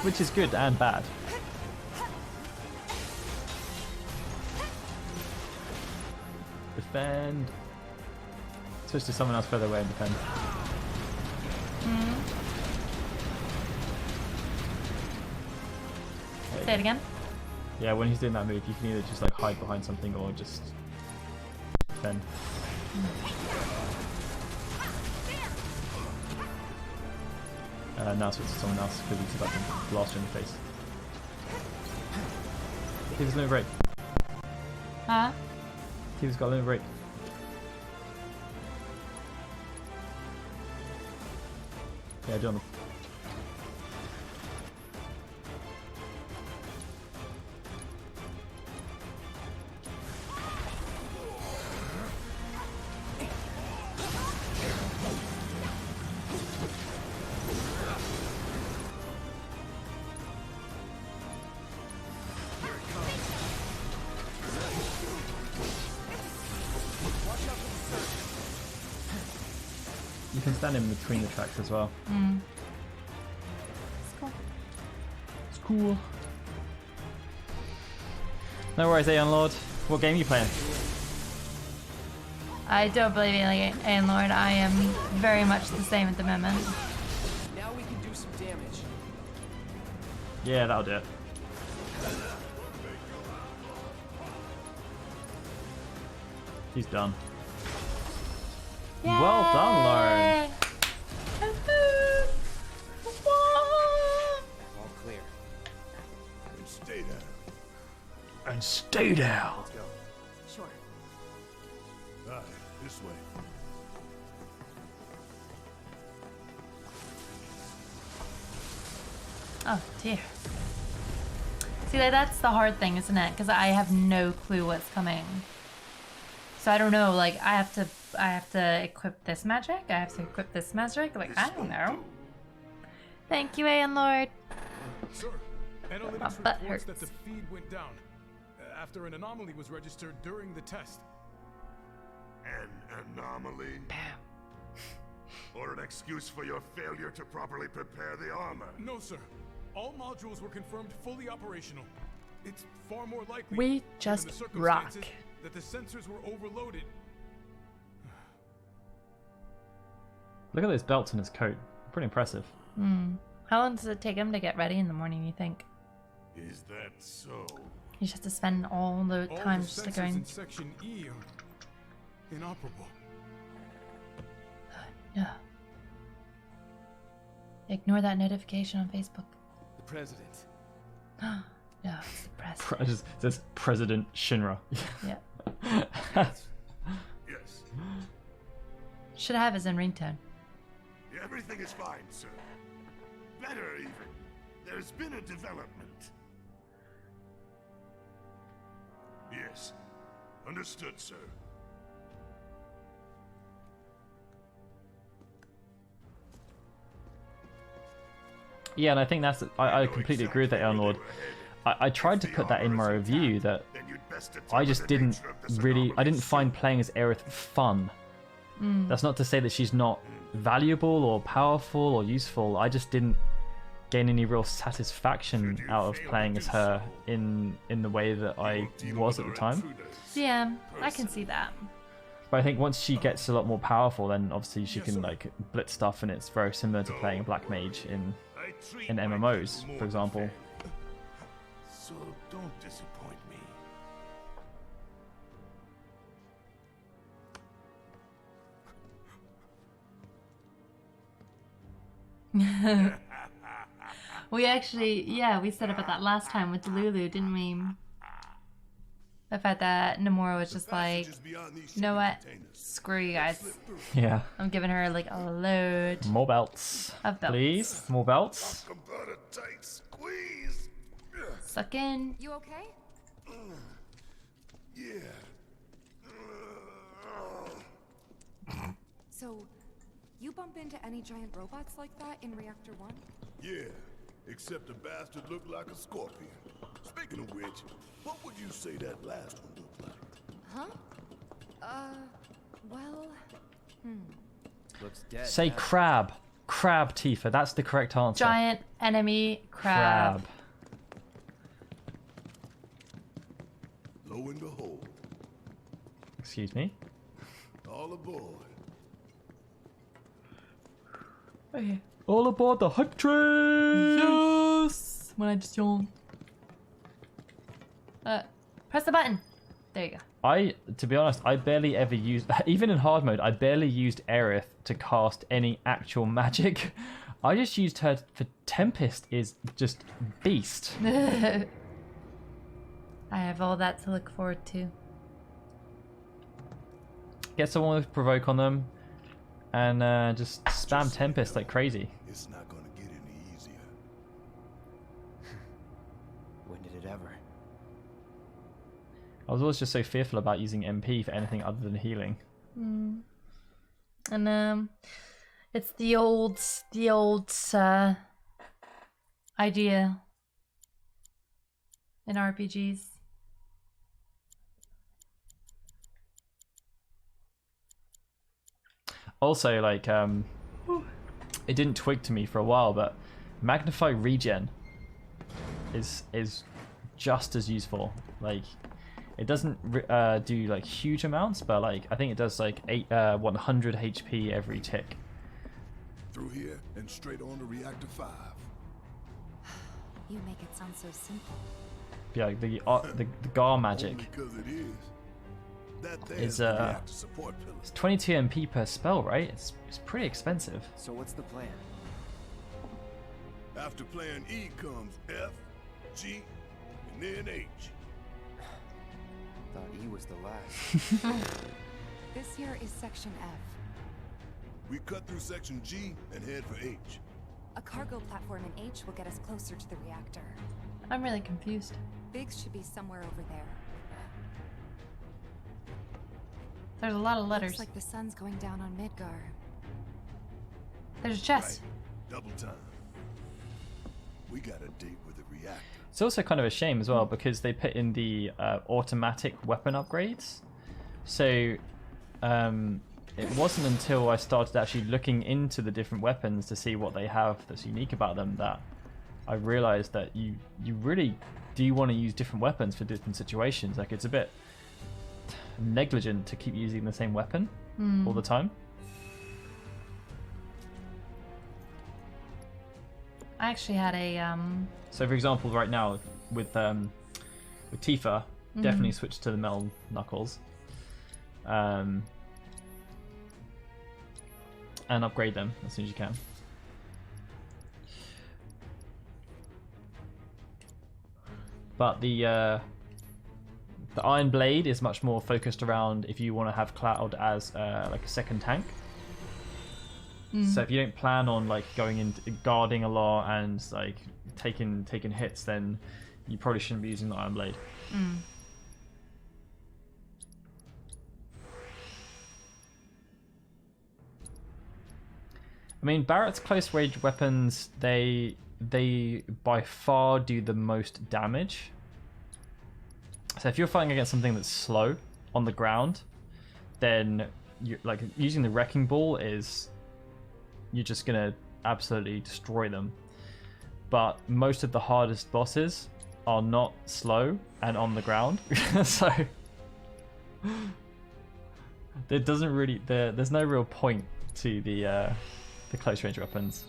Which is good and bad. Defend. Switch to someone else further away and defend. Say it again. Yeah, when he's doing that move, you can either just like hide behind something or just defend. Now switch to someone else because it's about to blast you in the face. Tifa's limit break. Huh? Tifa's got a limit break. Yeah, do on them. You can stand in between the tracks as well. It's cool. It's cool. No worries, Aeon Lord. What game are you playing? I don't believe in Aeon Lord. I am very much the same at the moment. Now we can do some damage. Yeah, that'll do it. He's done. Yay! Well done, Lauren. All clear. And stay down. And stay down. Let's go. Sure. Aye, this way. Oh dear. See, that's the hard thing, isn't it? Because I have no clue what's coming. So I don't know. Like I have to equip this magic. I have to equip this magic. Like I don't know. Thank you, Aeon Lord. Sir, My analytics butt reports that hurts. the feed went down after an anomaly was registered during the test. An anomaly? Or an excuse for your failure to properly prepare the armor? No, sir. All modules were confirmed fully operational. It's far more likely We given just the rock. circumstances, that the sensors were overloaded. Look at those belts on his coat. Pretty impressive. How long does it take him to get ready in the morning, you think? Is that so? You just have to spend all the All time the just sensors going. in Section E are inoperable. No. Ignore that notification on Facebook. The president. No, it's the press. It just says President Shinra. Yeah. Yes. Should have his own ringtone. Everything is fine, sir. Better even. There's been a development. Yes. Understood, sir. Yeah, and I think that's I completely agree with that, Lord. I tried to put that in my review that I just didn't find playing as Aerith fun. That's not to say that she's not valuable or powerful or useful. I just didn't gain any real satisfaction out of playing as her in the way that I was at the time. Yeah, I can see that. But I think once she gets a lot more powerful, then obviously she can like blitz stuff, and it's very similar to playing a black mage in MMOs, for example. So don't disappoint me. We actually, yeah, we said about that last time with Lulu, didn't we? The fact that Nomura was just like, you know what? Screw you guys. Yeah. I'm giving her like a load More belts. of belts. Please. More belts. Suck in. You okay? Yeah. So, you bump into any giant robots like that in Reactor 1? Yeah. Except the bastard looked like a scorpion. Speaking of which, what would you say that last one looked like? Huh? Well... Looks dead. Say crab. Crab, Tifa. That's the correct answer. Giant enemy crab. Lo and behold. Excuse me. All aboard. Okay. All aboard the hype train! Yes! When I just yawned. Press the button. There you go. To be honest, I barely ever used, even in hard mode, I barely used Aerith to cast any actual magic. I just used her for Tempest is just beast. I have all that to look forward to. Get someone with Provoke on them and just spam Tempest like crazy. It's not gonna get any easier. When did it ever? I was always just so fearful about using MP for anything other than healing. And it's the old idea in RPGs. Also, like, it didn't twig to me for a while, but Magnify Regen is just as useful. Like, it doesn't do like huge amounts, but like I think it does like 100 HP every tick. Through here and straight on to Reactor 5. You make it sound so simple. Yeah, the Gar magic Only 'cause it is. That there's is the reactor support pillar. it's 22 MP per spell, right? It's pretty expensive. So what's the plan? After playing E comes F, G, and then H. Thought E was the last. This here is Section F. We cut through Section G and head for H. A cargo platform in H will get us closer to the reactor. I'm really confused. Biggs should be somewhere over there. There's a lot of letters. Looks like the sun's going down on Midgar. There's a chest. Right. Double time. We got a date with the reactor. It's also kind of a shame as well because they put in the automatic weapon upgrades. So it wasn't until I started actually looking into the different weapons to see what they have that's unique about them that I realized that you really do want to use different weapons for different situations. Like, it's a bit negligent to keep using the same weapon all the time. I actually had a So for example, right now with Tifa, definitely switch to the metal knuckles. And upgrade them as soon as you can. But the Iron Blade is much more focused around if you want to have Cloud as like a second tank. So if you don't plan on like going in guarding a lot and like taking hits, then you probably shouldn't be using the Iron Blade. I mean, Barrett's close range weapons, they they by far do the most damage. So if you're fighting against something that's slow on the ground, then you like using the wrecking ball is you're just gonna absolutely destroy them. But most of the hardest bosses are not slow and on the ground, so there doesn't really there's no real point to the close range weapons.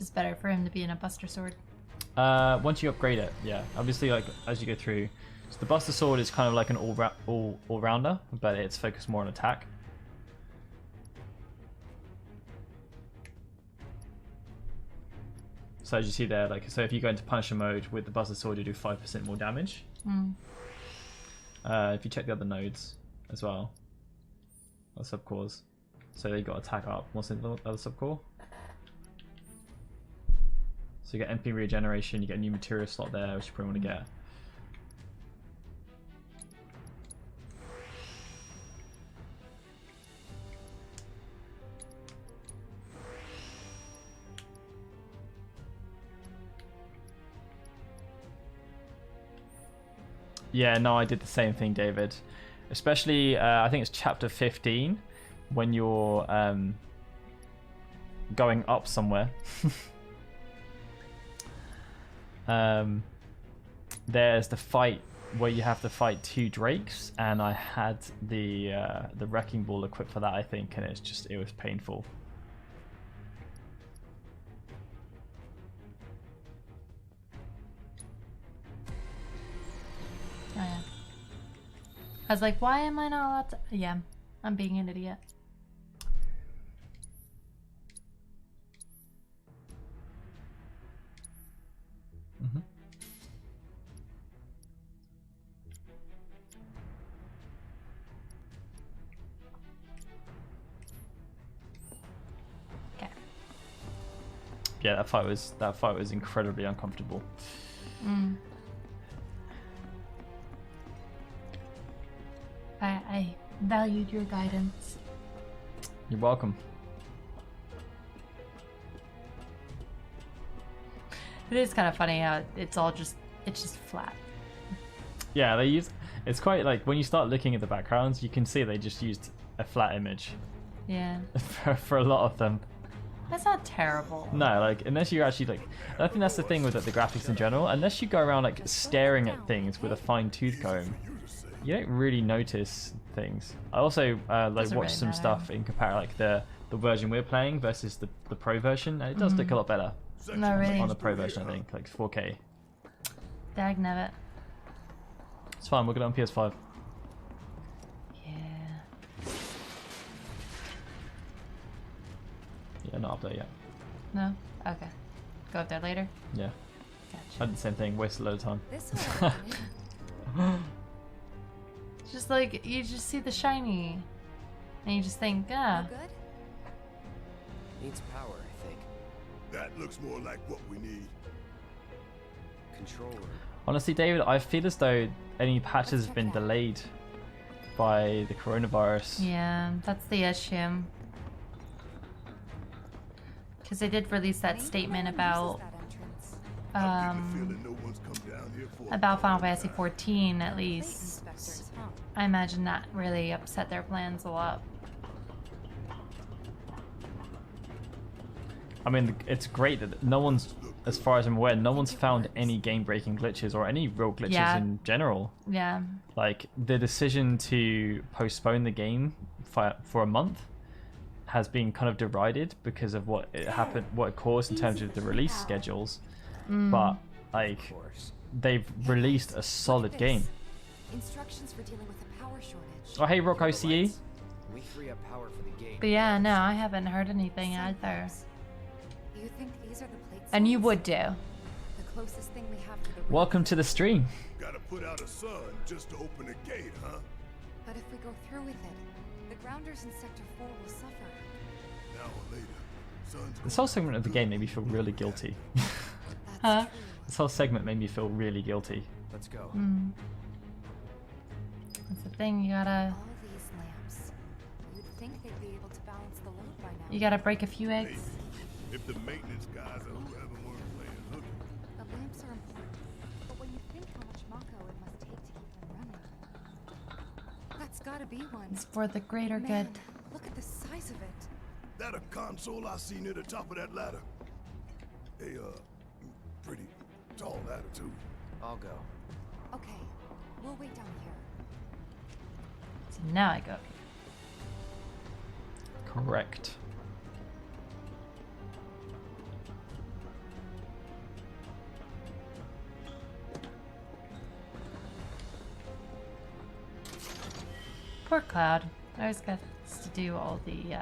It's better for him to be in a Buster Sword. Once you upgrade it, yeah. Obviously, like as you go through, so the Buster Sword is kind of like an all rounder, but it's focused more on attack. So as you see there, like so if you go into Punisher mode with the Buster Sword, you do 5% more damage. If you check the other nodes as well, or subcores, so they got attack up. What's in the other subcore? So you get MP regeneration, you get a new material slot there, which you probably want to get. Yeah, no, I did the same thing, David. Especially, I think it's chapter 15, when you're going up somewhere. There's the fight where you have to fight 2 drakes, and I had the wrecking ball equipped for that, I think, and it was painful. Oh yeah. I was like, why am I not allowed to? Yeah, I'm being an idiot. Mm-hmm. Okay. Yeah, that fight was incredibly uncomfortable. I valued your guidance. You're welcome. It is kind of funny how it's just flat. Yeah, it's quite like when you start looking at the backgrounds, you can see they just used a flat image. Yeah. for a lot of them. That's not terrible. No, like unless you're actually like, I think that's the thing with the graphics in general. Unless you go around like staring at things with a fine tooth comb, you don't really notice things. I also like watched some stuff in compare like the version we're playing versus the pro version, and it does look a lot better. No, really. On the pro version, I think, like 4K. Dagnabbit. It's fine. We'll get it on PS5. Yeah. Yeah, not up there yet. No. Okay. Go up there later. Yeah. Gotcha. I did the same thing. Wasted a load of time. This whole Just like you just see the shiny, and you just think, ah. good? Needs power, I think. That looks more like what we need. Control room. Honestly, David, I feel as though any patches have been delayed by the coronavirus. Yeah, that's the issue. Because they did release that statement about about Final Fantasy 14 at least. I imagine that really upset their plans a lot. I mean, it's great that no one's, as far as I'm aware, no one's found any game-breaking glitches or any real glitches in general. Yeah. Like, the decision to postpone the game for a month has been kind of derided because of what it happened, what it caused in terms of the release schedules. But, like, they've released a solid game. Instructions for dealing with a power shortage. Oh, hey, Rock OCE. We free up power for the game. But yeah, no, I haven't heard anything either. You think these are the plates? And you would do. The closest thing we have to the Welcome to the stream. Gotta put out a sun just to open a gate, huh? But if we go through with it, the grounders in Sector 4 will suffer. Now or later, sun's This whole segment of the game made me feel really guilty. Huh? This whole segment made me feel really guilty. Let's go. That's the thing, you gotta... All these lamps. You'd think they'd be able to balance the load by now. You gotta break a few eggs. If the maintenance guys or whoever weren't playing hooky. The lamps are important, but when you think how much Mako it must take to keep them running, that's gotta be one. It's for the greater Man, good. look at the size of it. That a console I see near the top of that ladder? A, pretty tall ladder, too. I'll go. Okay, we'll wait down here. So now I go. Correct. Poor Cloud. I always got to do all the,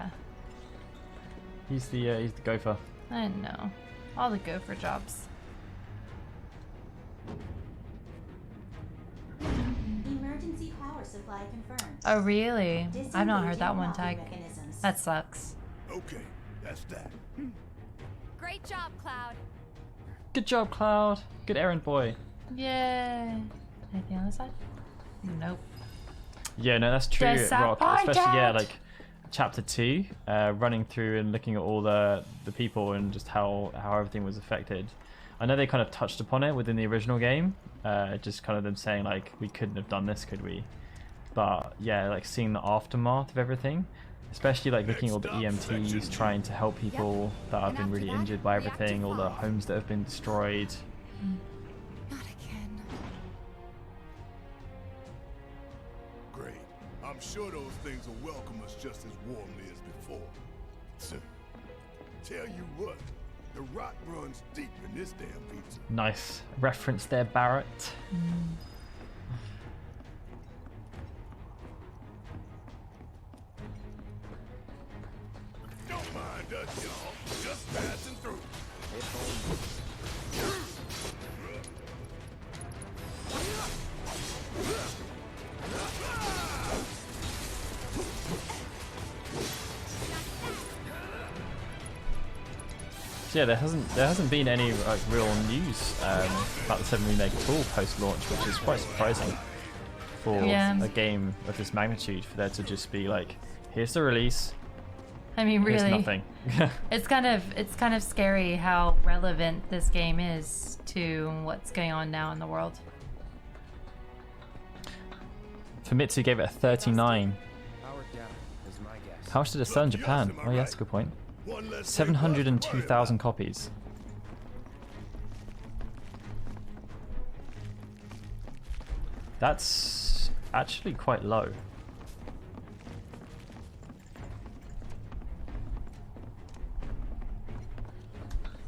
He's the gopher. I know. All the gopher jobs. Emergency power supply confirmed. Oh, really? I've not heard that Disengaging one locking tag. mechanisms. That sucks. Okay, that's that. Great job, Cloud. Good job, Cloud. Good errand boy. Yay. Anything on this side? Nope. Yeah, no, that's true, Rock. Disappointed. Especially, yeah, like chapter 2, running through and looking at all the people and just how everything was affected. I know they kind of touched upon it within the original game, just kind of them saying like, we couldn't have done this, could we? But yeah, like seeing the aftermath of everything, especially like looking at all the EMTs trying to help people that have been really injured by everything, all the homes that have been destroyed. Not again. Great. I'm sure those things will welcome us just as warmly as before. Tell you what, the rot runs deep in this damn pizza. Nice reference there, Barrett. Don't mind us, y'all. Just passing through. So yeah, there hasn't been any like real news about the 7 Remake at all post-launch, which is quite surprising for a game of this magnitude, for there to just be like, here's the release. I mean, Here's really, nothing. it's kind of scary how relevant this game is to what's going on now in the world. Famitsu gave it a 39. Powered down is my guess. How much did it sell in Japan? Oh yeah, that's a good point. 702,000 copies. That's actually quite low.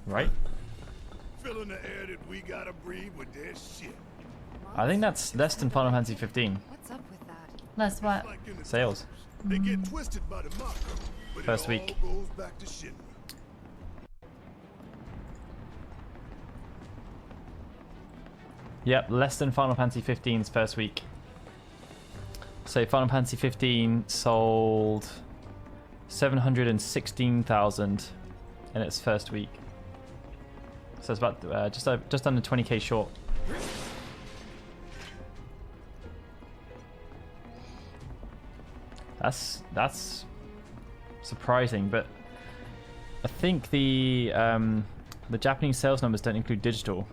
Right? Filling the air that we gotta breathe with their shit. I think that's less than Final Fantasy 15 What's up with that? Less what? Like in the sales. They get twisted by the Mako, but First it week. all goes back to Shinra. Yep, less than Final Fantasy 15's first week. So Final Fantasy 15 sold 716,000 in its first week. So it's about just under 20k short. That's surprising, but I think the Japanese sales numbers don't include digital.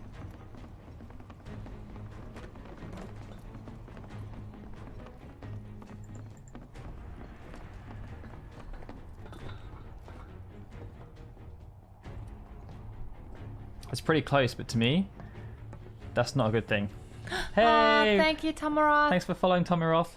It's pretty close, but to me, that's not a good thing. Hey! Aw, thank you, Tamaroth. Thanks for following Tamaroth.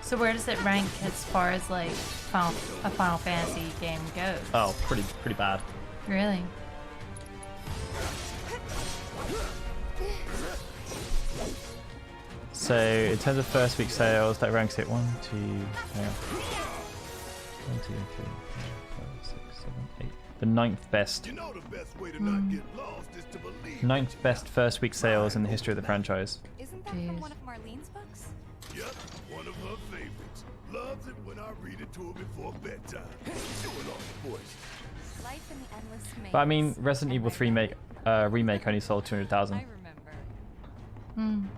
So where does it rank as far as like a Final Fantasy game goes? Oh, pretty bad. Really? So in terms of first week sales, that ranks it 1, 2, 3, 4, 5, 6, 7, 8, the 9th best. You know the best way to not get lost is to believe. 9th best first week sales in the history of the franchise. Isn't that from one of Marlene's books? Yep, one of her favorites. Loves it when I read it to her before bedtime. Showing off the voice. Life in the Endless Maze. But I mean, Resident Evil 3 remake only sold 200,000. I remember.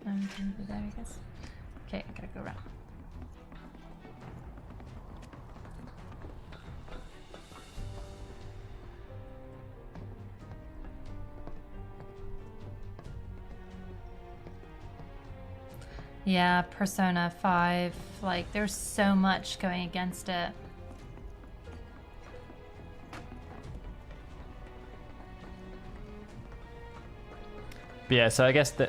I'm gonna do that, I guess. Okay, I gotta go around. Yeah, Persona 5, like, there's so much going against it. But yeah, so I guess the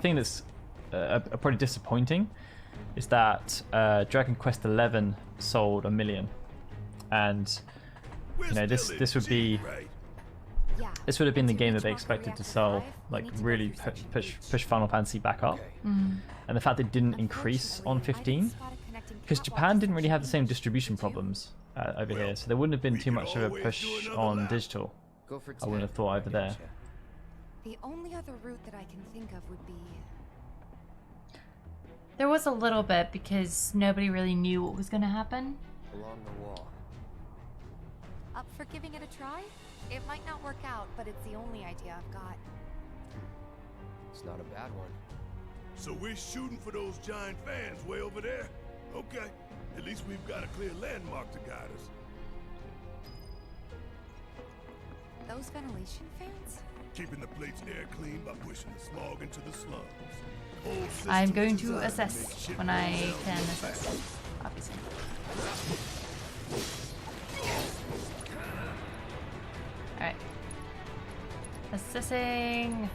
thing that's probably disappointing is that Dragon Quest XI sold 1 million, and you know this would be this would have been the game that they expected to sell, like really push Final Fantasy back up, and the fact it didn't increase on 15 because Japan didn't really have the same distribution problems over here, so there wouldn't have been too much of a push on digital. I wouldn't have thought over there. The only other route that I can think of would be... There was a little bit because nobody really knew what was going to happen. Along the wall. Up for giving it a try? It might not work out, but it's the only idea I've got. It's not a bad one. So we're shooting for those giant fans way over there? Okay. At least we've got a clear landmark to guide us. Those ventilation fans? Keeping the plate's air clean by pushing the smog into the slums. I'm going to assess when I can assess, obviously. Alright. Assessing.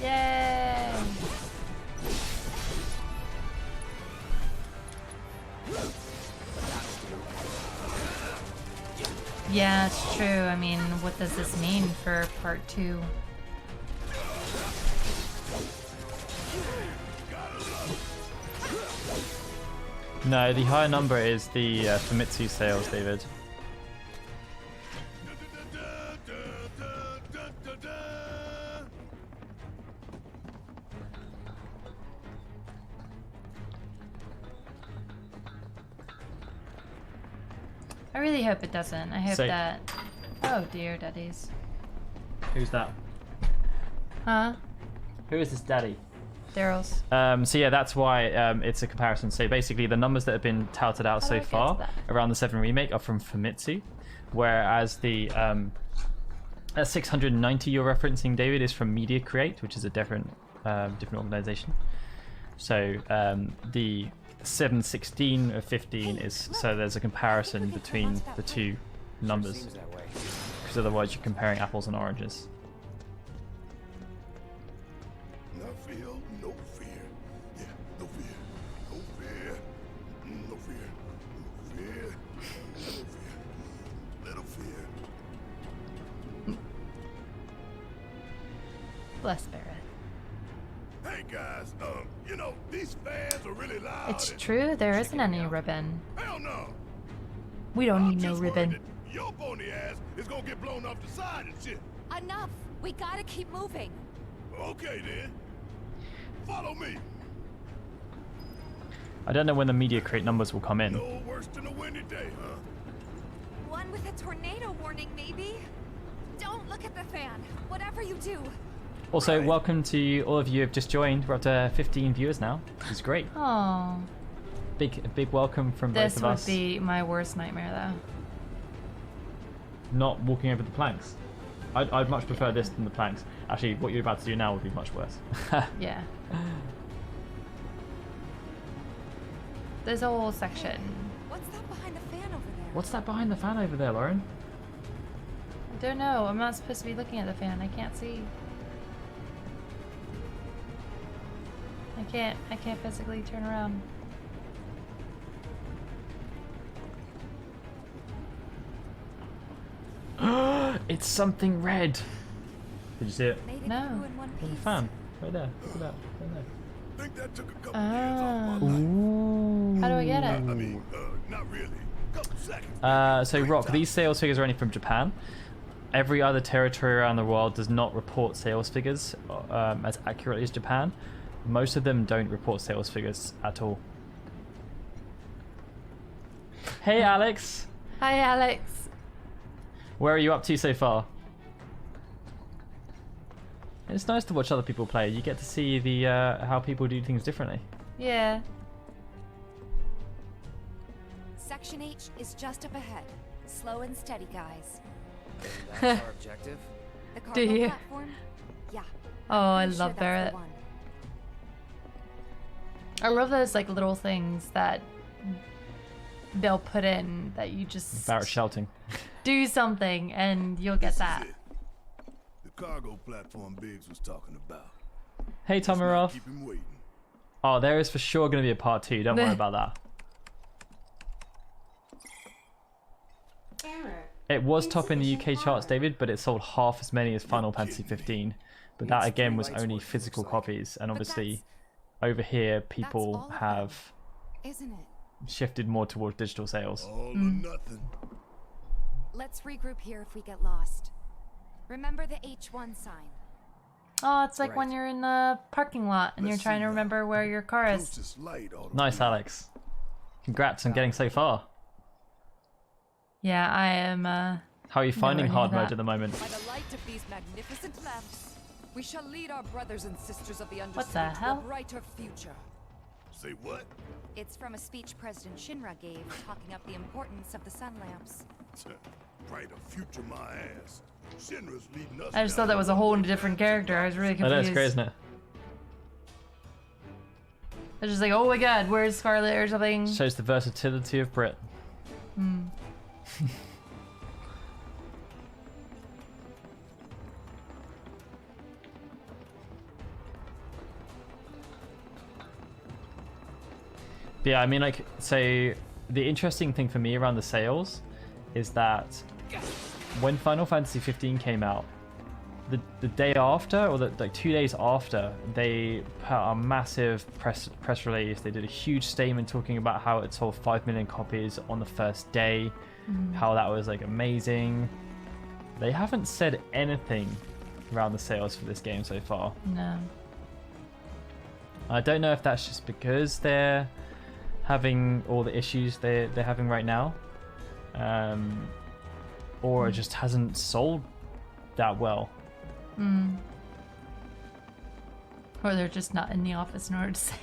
Yay! Yeah, it's true. I mean, what does this mean for part 2? No, the higher number is the Famitsu sales, David. I really hope it doesn't. I hope that... Oh dear, daddies. Who's that? Huh? Who is this daddy? Daryl's. So yeah, that's why it's a comparison. So basically, the numbers that have been touted out so far around the 7 remake are from Famitsu, whereas the 690 you're referencing, David, is from Media Create, which is a different organization. So the 716 of 15 is, so there's a comparison between the two numbers, because otherwise you're comparing apples and oranges. No fear, no fear. Yeah, no fear. No fear. No fear. No fear. Little fear. Little fear. Bless Barrett. Hey guys, you know, these fans are really loud. It's true, there isn't any ribbon. Hell no. We don't need no ribbon. Your bony ass is gonna get blown off the side and shit. Enough! We gotta keep moving. Okay then. Follow me. I don't know when the Media Create numbers will come in. No worse than a windy day, huh? One with a tornado warning, maybe? Don't look at the fan. Whatever you do. Also, welcome to all of you who have just joined. We're up to 15 viewers now. This is great. Oh. Big welcome from both of us. This would be my worst nightmare, though. Not walking over the planks. I'd much prefer this than the planks. Actually, what you're about to do now would be much worse. Yeah. There's a whole section. What's that behind the fan over there? What's that behind the fan over there, Lauren? I don't know. I'm not supposed to be looking at the fan. I can't see. I can't physically turn around. It's something red. Did you see it? No. There's a fan right there. Look at that. Right there. Think that took a couple years off my life. Ooh. How do I get it? I mean, not really. Couple seconds. So Rock, these sales figures are only from Japan. Every other territory around the world does not report sales figures as accurately as Japan. Most of them don't report sales figures at all. Hey Alex! Hi Alex. Where are you up to so far? It's nice to watch other people play. You get to see the how people do things differently. Yeah. Section H is just up ahead. Slow and steady, guys. That's our objective. The Do cargo you? platform? Yeah. Oh, I Pretty sure love that's Barrett. the one. I love those like little things that they'll put in that you just Barrett shouting. do something and you'll get that. This is it. The cargo platform Biggs was talking about. Hey Let's not Tomarov. keep him waiting. Oh, there is for sure going to be a part 2. Don't worry about that. Error. It was top in the UK charts, David, but it sold half as many as Final Fantasy 15. But that again was only physical copies, and obviously over here people have Isn't it? shifted more towards digital sales. All or nothing. Let's regroup here if we get lost. Remember the H1 sign. Oh, it's like Right. when you're in the parking lot and you're Let's trying see to now. remember where your car is. Closest light ought to Nice, be- Alex. Congrats on getting so far. Yeah, I am How are you finding near hard mode that. at the moment? By the light of these magnificent lamps, we shall lead our brothers and sisters of the What the Undercity to hell? a brighter future. Say what? It's from a speech President Shinra gave talking up the importance of the sun lamps. Brighter future, my ass. Shinra's leading us. I just thought that was a whole different character. I was really I confused. know, it's great, isn't it? I was just like, oh my god, where's Scarlet or something? Shows the versatility of Brit. But yeah, I mean, like, so the interesting thing for me around the sales is that when Final Fantasy 15 came out, the day after, or like 2 days after, they put out a massive press release. They did a huge statement talking about how it sold 5 million copies on the first day, how that was like amazing. They haven't said anything around the sales for this game so far. No. I don't know if that's just because they're having all the issues they're having right now, or it just hasn't sold that well. Or they're just not in the office in order to say.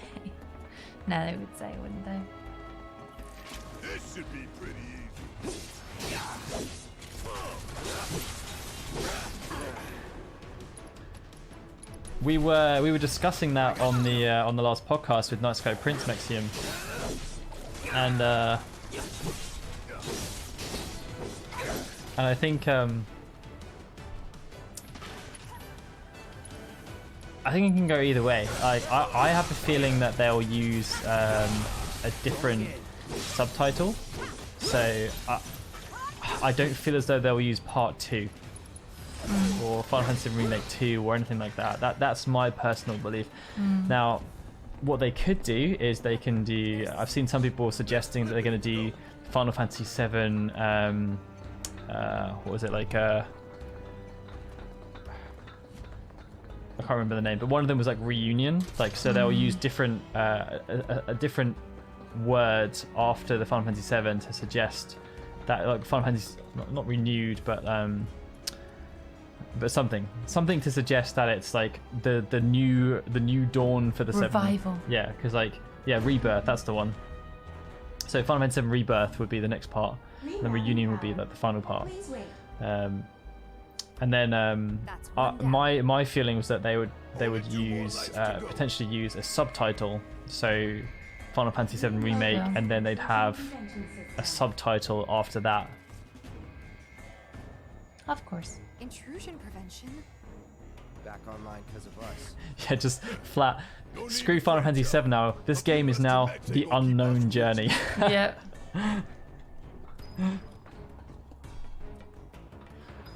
No, they would say, wouldn't they? This should be pretty easy. We were discussing that on the last podcast with Night Sky Prince Mexium, and I think it can go either way. I have a feeling that they'll use a different subtitle, so I don't feel as though they'll use Part 2 or Final Fantasy Remake 2 or anything like that. That's my personal belief. Now, what they could do is they can do. I've seen some people suggesting that they're going to do Final Fantasy 7. What was it like? I can't remember the name, but one of them was like reunion. Like, so they'll use different a different words after the Final Fantasy 7 to suggest that, like, Final Fantasy not renewed, but something to suggest that it's like the new dawn for the Revival. 7. Yeah, because like Rebirth, that's the one. So Final Fantasy 7 Rebirth would be the next part, and then reunion would be like the final part. Please wait. And then my feeling was that they would use potentially use a subtitle, so Final Fantasy 7 Remake, and then they'd have a subtitle after that. Of course. Intrusion prevention? back online because of us. Yeah, just flat. Screw Final Fantasy 7 now. This game is now the unknown journey. Yep.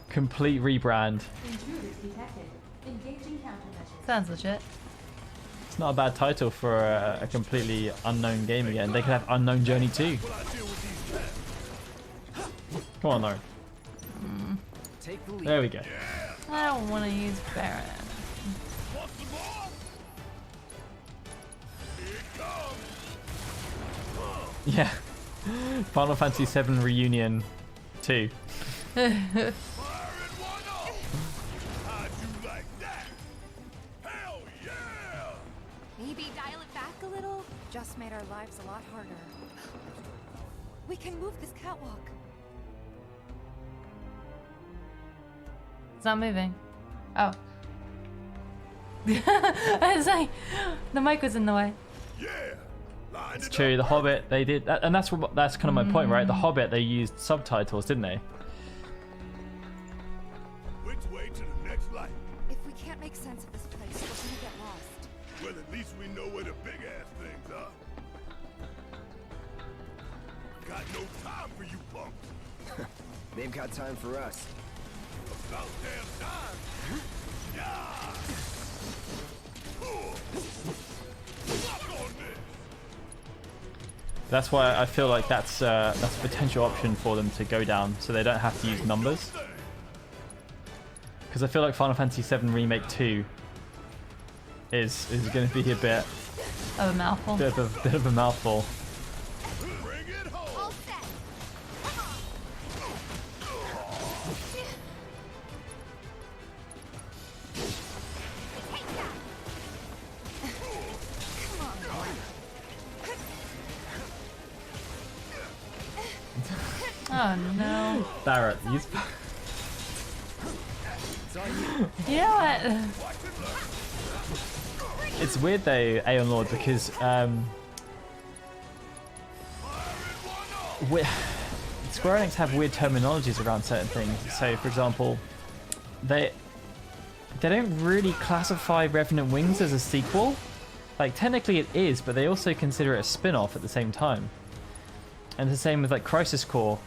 Complete rebrand. Intruders detected. Engaging countermeasures. Sounds legit. It's not a bad title for a completely unknown game again. They could have Unknown Journey 2. Come on, Lauren. Take the lead. There we go. I don't want to use Baron. Yeah. Final Fantasy 7 Reunion 2. Maybe dial it back a little? Just made our lives a lot harder. We can move this catwalk. It's not moving. Oh. I was like, the mic was in the way. It's true. The Hobbit, they did, and that's kind of my point, right? The Hobbit, they used subtitles, didn't they? Which way to the next light? If we can't make sense of this place, we're gonna get lost. Well, at least we know where the big ass things are. Got no time for you punks. They've got time for us. About damn time. Yeah. Walk on this. That's why I feel like that's a potential option for them to go down, so they don't have to use numbers. Because I feel like Final Fantasy 7 Remake 2 is going to be a bit of a mouthful. Bit of a mouthful. Oh no. Barrett, you. You know what? It's weird though, Aeon Lord, because Square Enix have weird terminologies around certain things. So, for example, they don't really classify Revenant Wings as a sequel. Like, technically it is, but they also consider it a spin-off at the same time. And the same with like Crisis Core.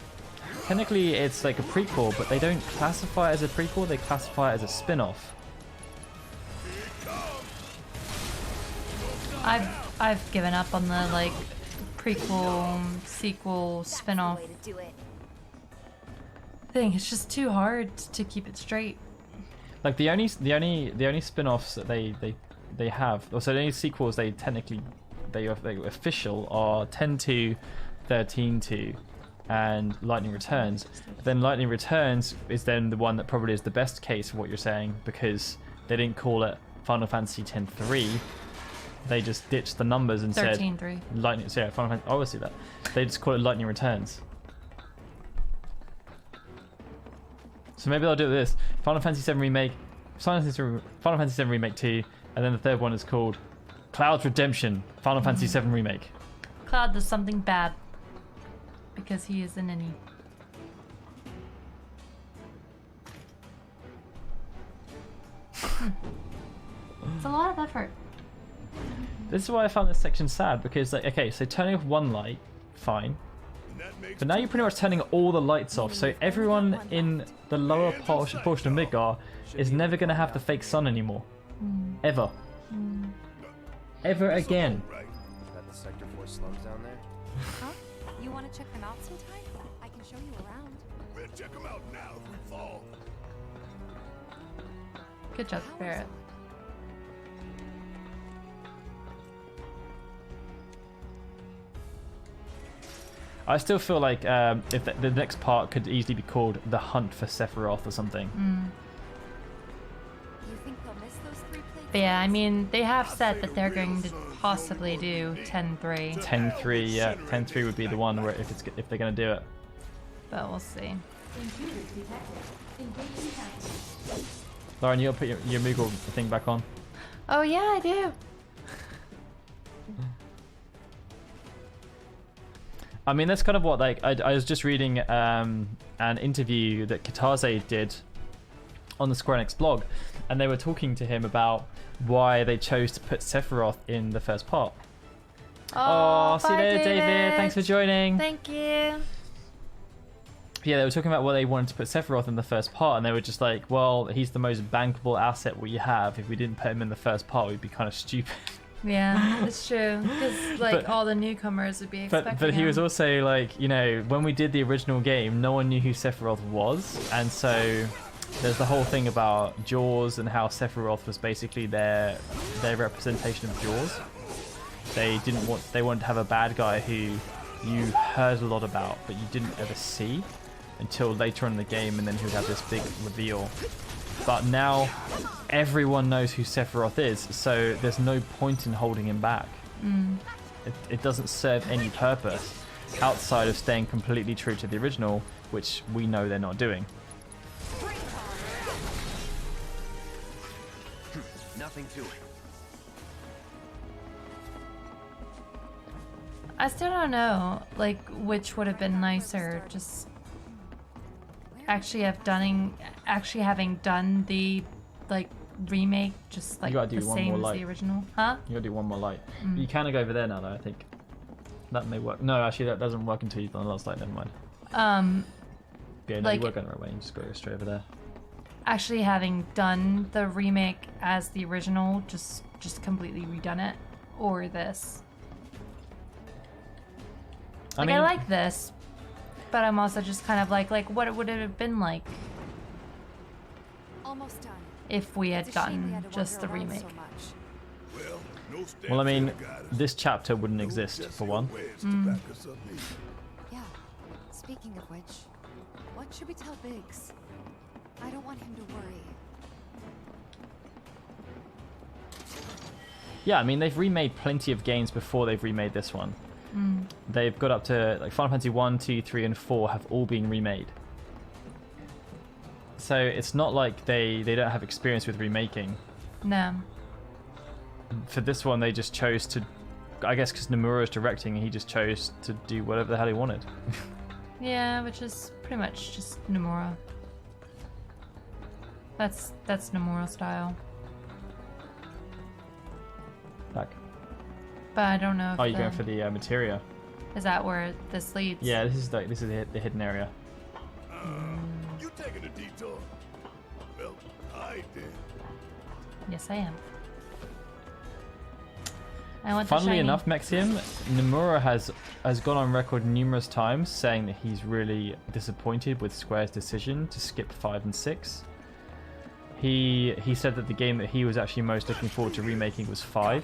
Technically it's like a prequel, but they don't classify it as a prequel, they classify it as a spin-off. I've given up on the like prequel, sequel, spin-off thing. It's just too hard to keep it straight. Like the only spin-offs that they have, or so the only sequels they official are 10-2, 13-2, and Lightning Returns. But then Lightning Returns is then the one that probably is the best case of what you're saying, because they didn't call it Final Fantasy X-3. They just ditched the numbers and 13-3. said Lightning. So yeah, Final Fantasy. I always see that. They just call it Lightning Returns. So maybe they'll do this: Final Fantasy VII Remake, Final Fantasy VII Remake 2, and then the third one is called Cloud's Redemption, Final Fantasy VII Remake. Cloud does something bad because he is an innie. It's a lot of effort. This is why I found this section sad, because like, okay, so turning off one light, fine. But now you're pretty much turning all the lights off, so everyone in the lower portion of Midgar is never going to have the fake sun anymore. Ever. Ever again. Is that the Sector 4 slums down there? Huh? You want to check them out sometime? I can show you around. We'll check them out now if we fall. Good job, Barrett. I still feel like if the next part could easily be called The Hunt for Sephiroth or something. You think they'll miss those 3 plates? But yeah, I mean, they have said that they're going to possibly do 10-3. 10-3, yeah. 10-3 would be the one where if they're going to do it. But we'll see. Intruders detected. Engaging countermeasures. Lauren, you gotta put your Moogle thing back on. Oh yeah, I do. I mean, that's kind of what, like, I was just reading an interview that Kitase did on the Square Enix blog, and they were talking to him about why they chose to put Sephiroth in the first part. Oh, see you bye, later, David. Thanks for joining. Thank you. Yeah, they were talking about why they wanted to put Sephiroth in the first part, and they were just like, well, he's the most bankable asset we have. If we didn't put him in the first part, we'd be kind of stupid. Yeah, it's true. Because like all the newcomers would be expecting But he him. was also like, you know, when we did the original game, no one knew who Sephiroth was, and so there's the whole thing about Jaws and how Sephiroth was basically their representation of Jaws. They wanted to have a bad guy who you heard a lot about, but you didn't ever see until later on in the game, and then he would have this big reveal. But now everyone knows who Sephiroth is, so there's no point in holding him back. It doesn't serve any purpose outside of staying completely true to the original, which we know they're not doing. Nothing to it. I still don't know, like, which would have been nicer. Just actually having done the like remake, just like You gotta do the one same more as light. the original, huh? You gotta do one more light. You can go over there now, though. I think that may work. No, actually, that doesn't work until you've done the last light. Never mind. Yeah, no, like, you were going the right way. You just go straight over there. Actually having done the remake as the original, just completely redone it, or this. Like, I like this, but I'm also just kind of like what would it have been like Almost done. if we had It's a shame we done had to just the wander around remake? so much. Well, I mean, this chapter wouldn't exist for one. Yeah. Speaking of which, what should we tell Biggs? I don't want him to worry. Yeah, I mean, they've remade plenty of games before they've remade this one. They've got up to like Final Fantasy 1, 2, 3, and 4 have all been remade. So it's not like they don't have experience with remaking. No. For this one, they just chose to, I guess because Nomura is directing, he just chose to do whatever the hell he wanted. Yeah, which is pretty much just Nomura. That's Nomura style. Back. But I don't know if Oh, you're going for the materia. Is that where this leads? Yeah, this is the hidden area. You taking a detour? Well, I did. Yes, I am. I want Funnily the shiny. enough, Mexium, Nomura has gone on record numerous times saying that he's really disappointed with Square's decision to skip 5 and 6. He said that the game that he was actually most looking forward to remaking was 5.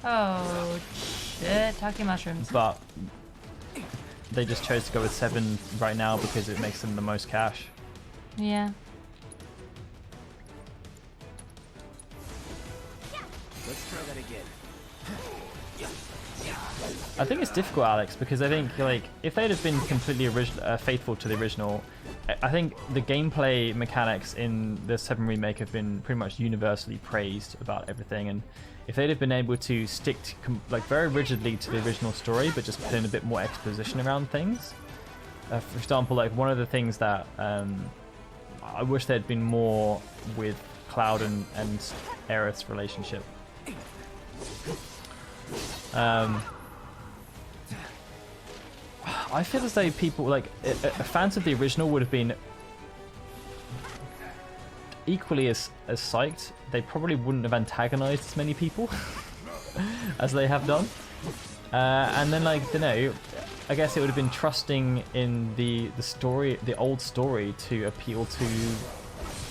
Oh shit! Talking mushrooms. But they just chose to go with 7 right now because it makes them the most cash. Yeah. Let's try that again. I think it's difficult, Alex, because I think like if they'd have been completely faithful to the original, I think the gameplay mechanics in the 7 remake have been pretty much universally praised about everything, and if they'd have been able to stick to like very rigidly to the original story, but just put in a bit more exposition around things. For example, like one of the things that I wish there'd been more with Cloud and Aerith's relationship. I feel as though people like fans of the original would have been equally as psyched. They probably wouldn't have antagonized as many people as they have done. And then, like, you know, I guess it would have been trusting in the story, the old story, to appeal to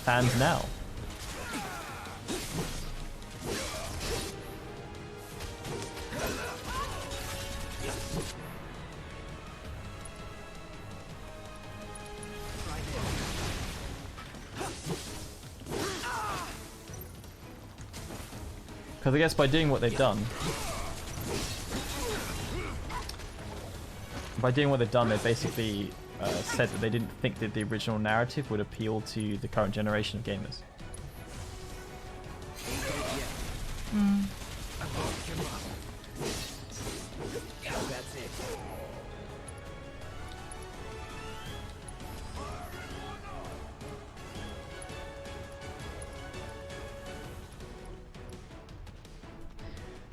fans now. Because I guess by doing what they've done, they basically said that they didn't think that the original narrative would appeal to the current generation of gamers. That's it.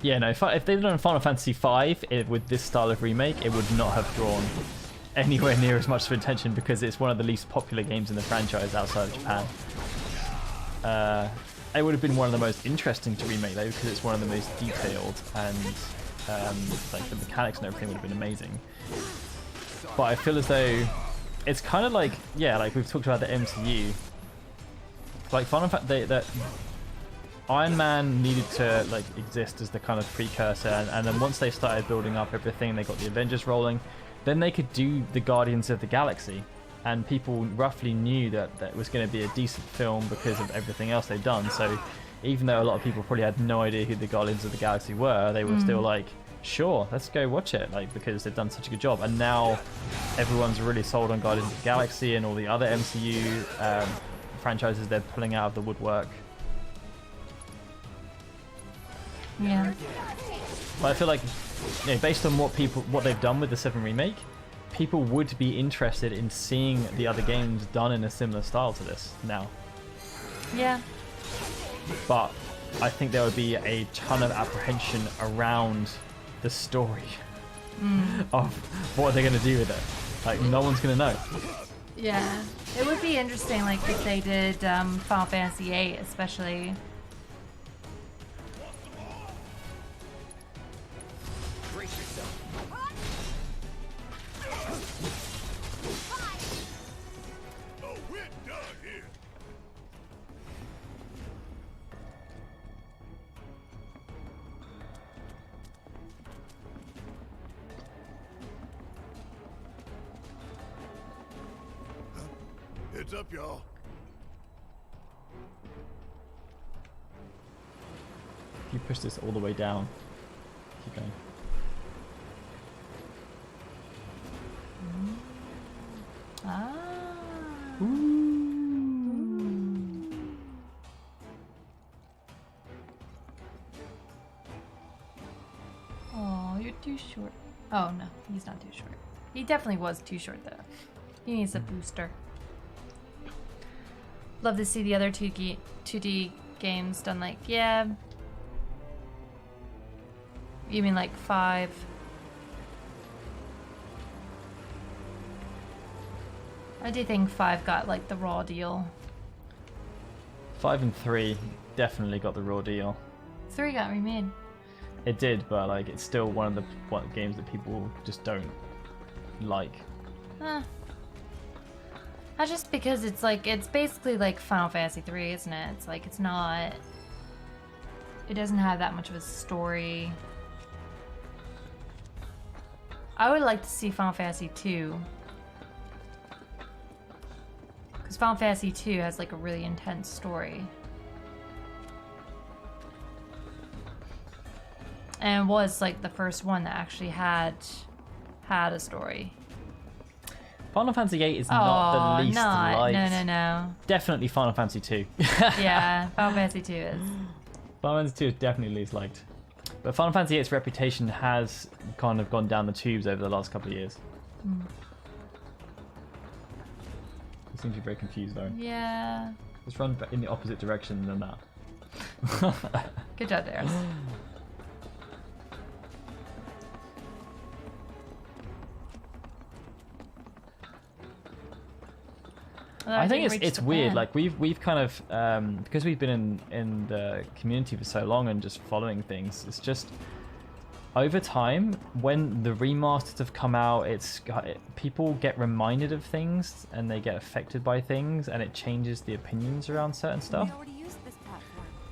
Yeah, no, if they'd done Final Fantasy V with this style of remake, it would not have drawn anywhere near as much of attention because it's one of the least popular games in the franchise outside of Japan. It would have been one of the most interesting to remake though because it's one of the most detailed and like the mechanics and everything would have been amazing. But I feel as though it's kind of like, yeah, like we've talked about the MCU. Like Final Fantasy, that Iron Man needed to like exist as the kind of precursor, and then once they started building up everything, they got the Avengers rolling, then they could do the Guardians of the Galaxy, and people roughly knew that that was going to be a decent film because of everything else they've done. So even though a lot of people probably had no idea who the Guardians of the Galaxy were, they were still like, sure, let's go watch it, like because they've done such a good job. And now everyone's really sold on Guardians of the Galaxy and all the other MCU franchises they're pulling out of the woodwork. Yeah. But I feel like, you know, based on what they've done with the 7 remake, people would be interested in seeing the other games done in a similar style to this now. Yeah. But I think there would be a ton of apprehension around the story of what they're going to do with it. Like, no one's going to know. Yeah. It would be interesting, like, if they did Final Fantasy VIII, especially. Brace yourself. Oh, we're done here. Heads up, y'all. If you push this all the way down, keep going. Ah. Oh, you're too short. Oh no, he's not too short. He definitely was too short though. He needs a booster. Love to see the other 2D games done like, yeah. You mean like 5? I do think 5 got like the raw deal. 5 and 3 definitely got the raw deal. 3 got remade. It did, but like it's still one of the games that people just don't like. That's just because it's like, it's basically like Final Fantasy 3, isn't it? It's like, it's not, it doesn't have that much of a story. I would like to see Final Fantasy 2. Because Final Fantasy 2 has like a really intense story. And was like the first one that actually had a story. Final Fantasy VIII is not the least liked. No. Definitely Final Fantasy 2. Yeah, Final Fantasy 2 is. Final Fantasy 2 is definitely least liked. But Final Fantasy VIII's reputation has kind of gone down the tubes over the last couple of years. You seem to be very confused though. Yeah. Let's run in the opposite direction than that. Good job, Darius. I think it's weird. Like we've kind of because we've been in the community for so long and just following things. It's just over time when the remasters have come out, people get reminded of things and they get affected by things, and it changes the opinions around certain stuff.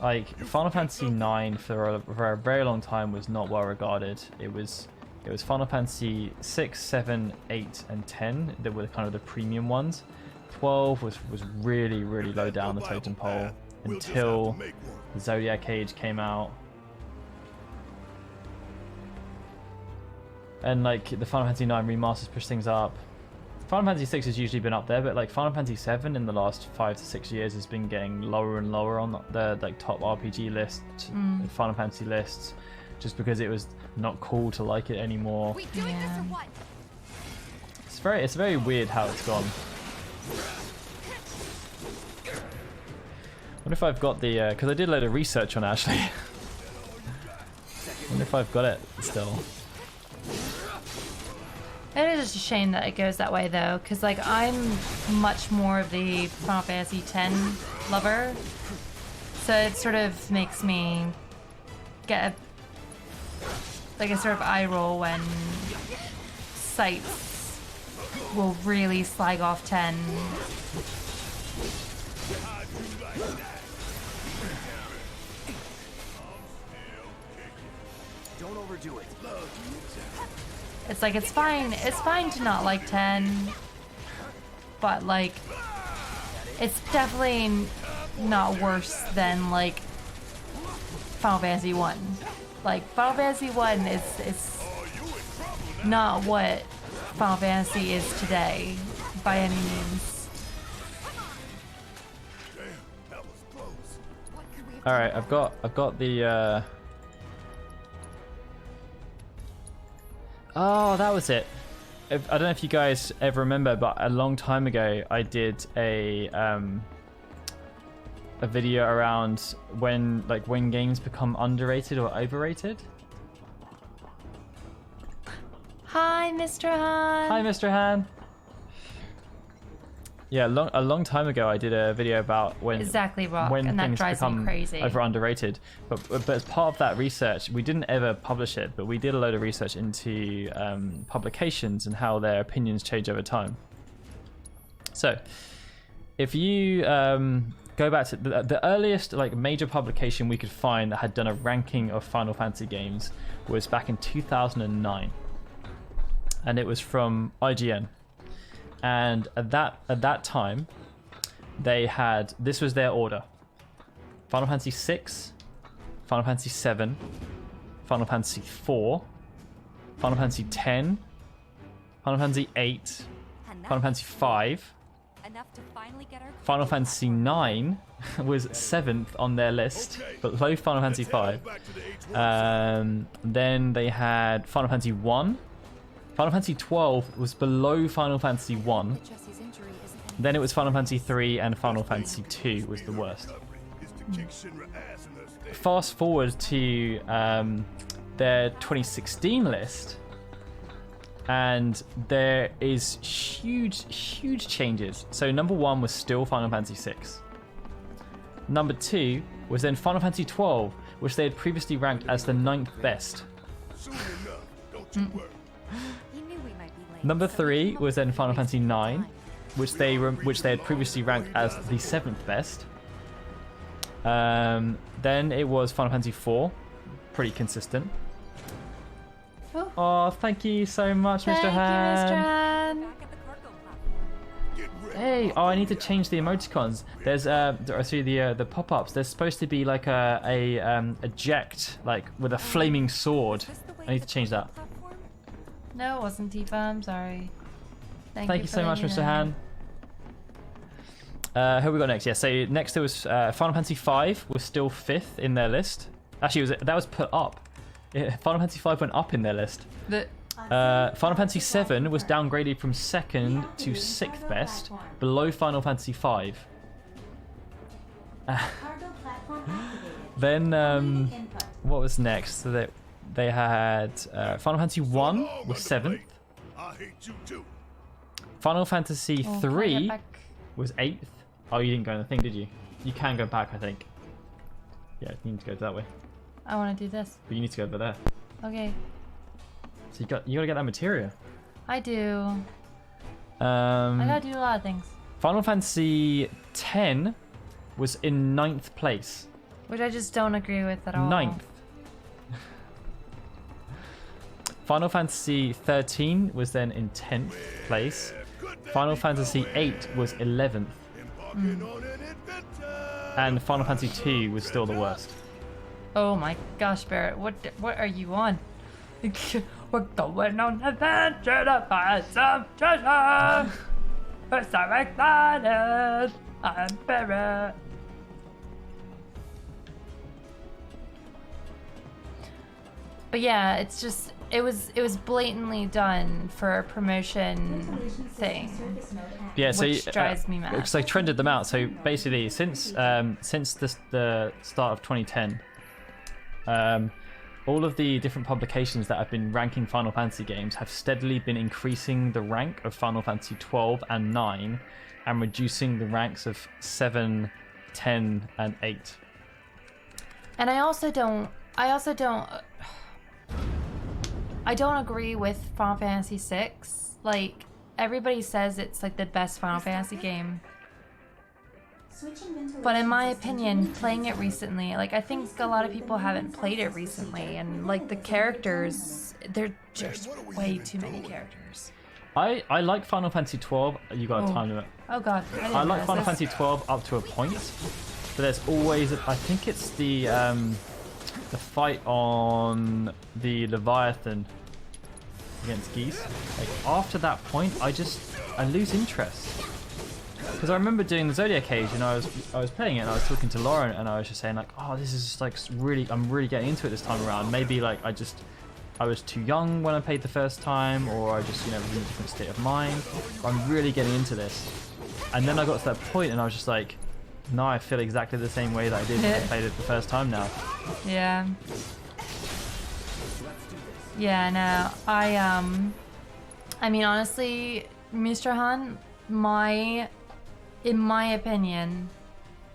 Like Final Fantasy IX for a very long time was not well regarded. It was Final Fantasy 6, 7, 8, and 10 that were kind of the premium ones. 12 was really low down the totem pole until the Zodiac Age came out, and like the Final Fantasy 9 remasters push things up. Final Fantasy 6 has usually been up there, but like Final Fantasy 7 in the last 5 to 6 years has been getting lower and lower on the like top RPG lists, Final Fantasy lists, just because it was not cool to like it anymore. Yeah. It's very weird how it's gone. What if I've got the because I did a load of research on it actually. if I've got it still. It is just a shame that it goes that way though, because like I'm much more of the Final Fantasy X lover, so it sort of makes me get a sort of eye roll when sites will really slag off 10. Don't overdo it. It's like it's fine to not like 10, but like it's definitely not worse than like Final Fantasy 1. Like Final Fantasy 1 is not what Final Fantasy is today by any means. All right, I've got the. Oh, that was it. I don't know if you guys ever remember, but a long time ago, I did a video around when games become underrated or overrated. Hi, Mr. Han. Hi, Mr. Han. Yeah, a long time ago, I did a video about when Exactly, Rock, when and that things drives me become crazy. over underrated. But as part of that research, we didn't ever publish it, but we did a load of research into publications and how their opinions change over time. So, if you go back to the earliest major publication we could find that had done a ranking of Final Fantasy games was back in 2009, and it was from IGN. And at that time, they had, this was their order: Final Fantasy 6, Final Fantasy 7, Final Fantasy 4, Final Fantasy 10, Final Fantasy 8, Final Fantasy 5, Final Fantasy 9 was 7th on their list, but below Final Fantasy 5. Then they had Final Fantasy 1. Final Fantasy 12 was below Final Fantasy 1. Then it was Final Fantasy 3 and Final Fantasy 2 was the worst. Fast forward to their 2016 list, and there is huge changes. So number 1 was still Final Fantasy 6. Number 2 was then Final Fantasy 12, which they had previously ranked as the 9th best. Number 3 was then Final Fantasy 9, which they had previously ranked as the 7th best. Then it was Final Fantasy 4, pretty consistent. Oh, thank you so much, Mr. Han. Hey, oh, I need to change the emoticons. There's I see the pop-ups. There's supposed to be like a eject, like with a flaming sword. I need to change that. No, it wasn't Tifa. I'm sorry. Thank you so much, Mr. Han. Who we got next? Yeah, so next there was Final Fantasy 5 was still 5th in their list. Actually, that was put up. Final Fantasy 5 went up in their list. Final Fantasy 7 was downgraded from 2nd to 6th best, below Final Fantasy 5. Then what was next? So they had Final Fantasy 1 was 7th. Final Fantasy 3 was 8th. Oh, you didn't go in the thing, did you? You can go back, I think. Yeah, you need to go that way. I want to do this. But you need to go over there. Okay. So you gotta get that materia. I do. I gotta do a lot of things. Final Fantasy 10 was in 9th place. Which I just don't agree with at all. 9th. Final Fantasy 13 was then in 10th place. Final Fantasy 8 was 11th. And Final Fantasy 2 was still the worst. Oh my gosh, Barrett, what are you on? We're going on an adventure to find some treasure. We're so excited. I'm Barrett. But yeah, it's just it was blatantly done for a promotion thing. Yeah, so which drives me mad. Because I trended them out. So basically, since the start of 2010, all of the different publications that have been ranking Final Fantasy games have steadily been increasing the rank of Final Fantasy 12 and 9 and reducing the ranks of 7, 10, and 8. And I don't agree with Final Fantasy 6. Like, everybody says it's like the best Final Fantasy game. But in my opinion, playing it recently, like, I think a lot of people haven't played it recently, and like the characters, they're just way too many characters. I like Final Fantasy 12. You got a time limit. Oh god. I like Final Fantasy 12 up to a point, but there's always, I think it's the fight on the Leviathan against Geese. Like, after that point, I lose interest. Because I remember doing the Zodiac Age and I was playing it and I was talking to Lauren and I was just saying like, oh, this is just like really, I'm really getting into it this time around. Maybe like I was too young when I played the first time, or I just, was in a different state of mind. But I'm really getting into this. And then I got to that point and I was just like, no, I feel exactly the same way that I did when I played it the first time now. Yeah. Yeah, no. I mean, honestly, Mr. Han, in my opinion,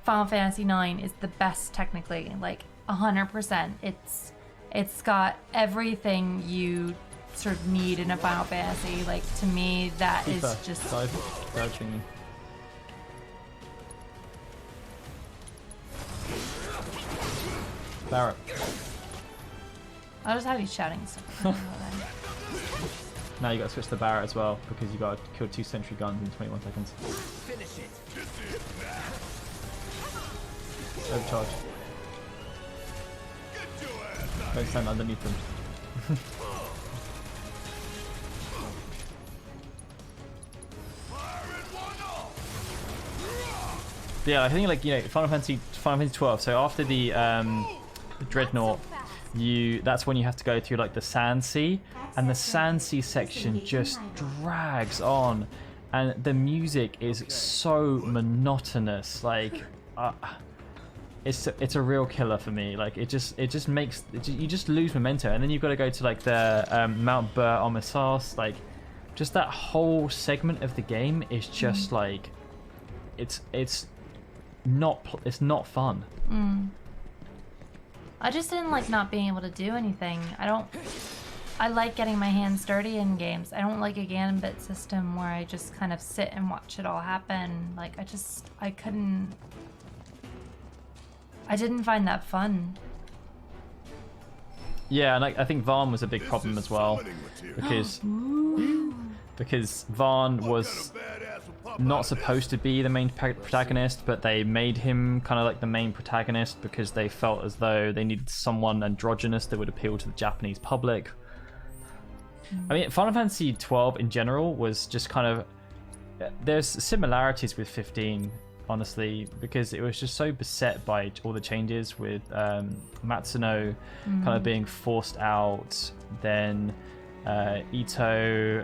Final Fantasy IX is the best technically, like 100%. It's got everything you sort of need in a Final Fantasy. Like, to me, that is just... Crouching. Barrett. I'll just have you shouting stuff. Now you got to switch to Barrett as well, because you got to kill 2 sentry guns in 21 seconds. Finish it. Overcharge. Don't stand underneath them. Yeah, I think like Final Fantasy 12. So after the Dreadnought, that's when you have to go through like the Sand Sea, and the Sand Sea section just drags on, and the music is so monotonous. Like, it's a real killer for me. Like, it just makes you just lose momentum, and then you've got to go to like the Mount Bur Omisas. Like, just that whole segment of the game is just like, it's not fun. I just didn't like not being able to do anything. I like getting my hands dirty in games. I don't like a gambit system where I just kind of sit and watch it all happen. Like, I didn't find that fun. Yeah, and I think Vaughn was a big problem as well, because Vaughn was not supposed to be the main protagonist, but they made him kind of like the main protagonist because they felt as though they needed someone androgynous that would appeal to the Japanese public. I mean, Final Fantasy 12 in general was just kind of... There's similarities with 15, honestly, because it was just so beset by all the changes with Matsuno kind of being forced out, then Ito,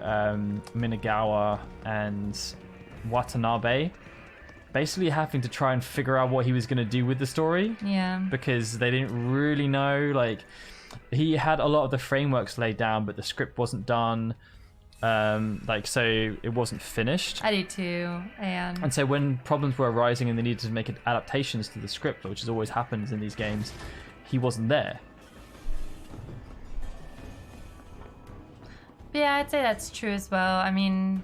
Minagawa, and Watanabe basically having to try and figure out what he was going to do with the story. Yeah. Because they didn't really know. Like, he had a lot of the frameworks laid down, but the script wasn't done. So it wasn't finished. I do too. And so when problems were arising and they needed to make adaptations to the script, which is always happens in these games, he wasn't there. Yeah, I'd say that's true as well. I mean,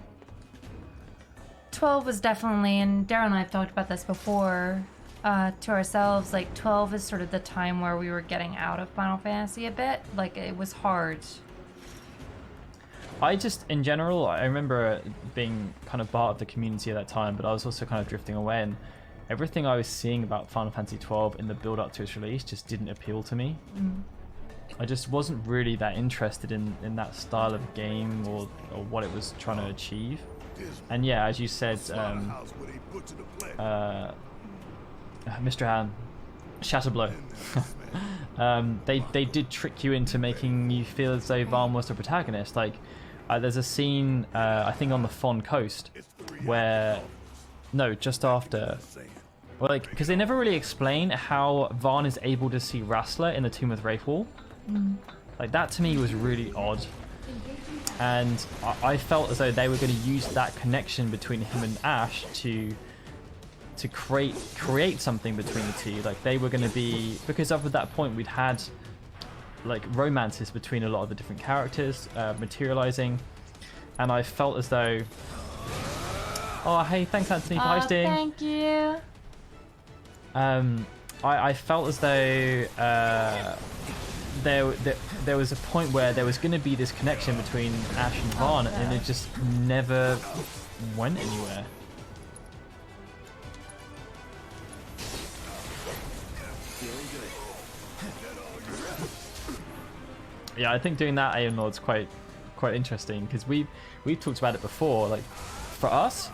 12 was definitely, and Daryl and I have talked about this before to ourselves, like 12 is sort of the time where we were getting out of Final Fantasy a bit. Like, it was hard. I just, in general, I remember being kind of part of the community at that time, but I was also kind of drifting away, and everything I was seeing about Final Fantasy 12 in the build-up to its release just didn't appeal to me. I just wasn't really that interested in that style of game or what it was trying to achieve. And yeah, as you said, Mr. Han, Shatterblow, they did trick you into making you feel as though Vaughn was the protagonist. Like, there's a scene, I think on the Fon Coast, where, no, just after, well, like, because they never really explain how Vaughn is able to see Rassler in the Tomb of Wraithwall. Like that to me was really odd. And I felt as though they were going to use that connection between him and Ash to create something between the two. Like they were going to be, because up at that point we'd had like romances between a lot of the different characters materializing, and I felt as though, oh hey, thanks Anthony for hosting. Thank you. I felt as though there was a point where there was going to be this connection between Ash and Vaughn, and it just never went anywhere. Yeah, I think doing that Aeon Lord's quite interesting, because we've talked about it before. Like for us,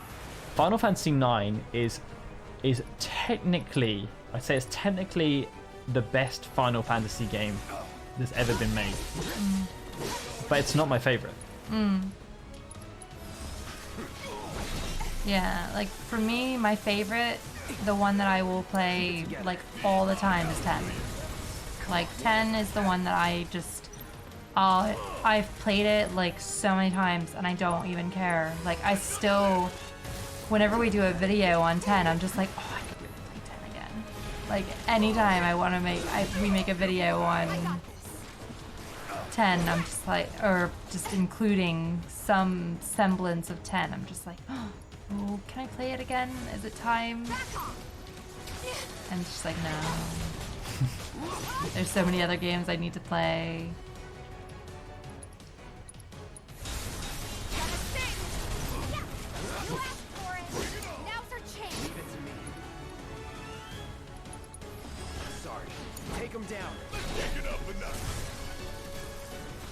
Final Fantasy IX is technically, I'd say it's technically the best Final Fantasy game that's ever been made. But it's not my favorite. Yeah, like for me, my favorite, the one that I will play like all the time is 10. Like 10 is the one that I just I've played it like so many times and I don't even care. Like I still, whenever we do a video on 10, I'm just like, oh, I could really play 10 again. Like anytime I want to we make a video on 10, I'm just like, or just including some semblance of 10, I'm just like, oh, can I play it again? Is it time? And just like, no. There's so many other games I need to play.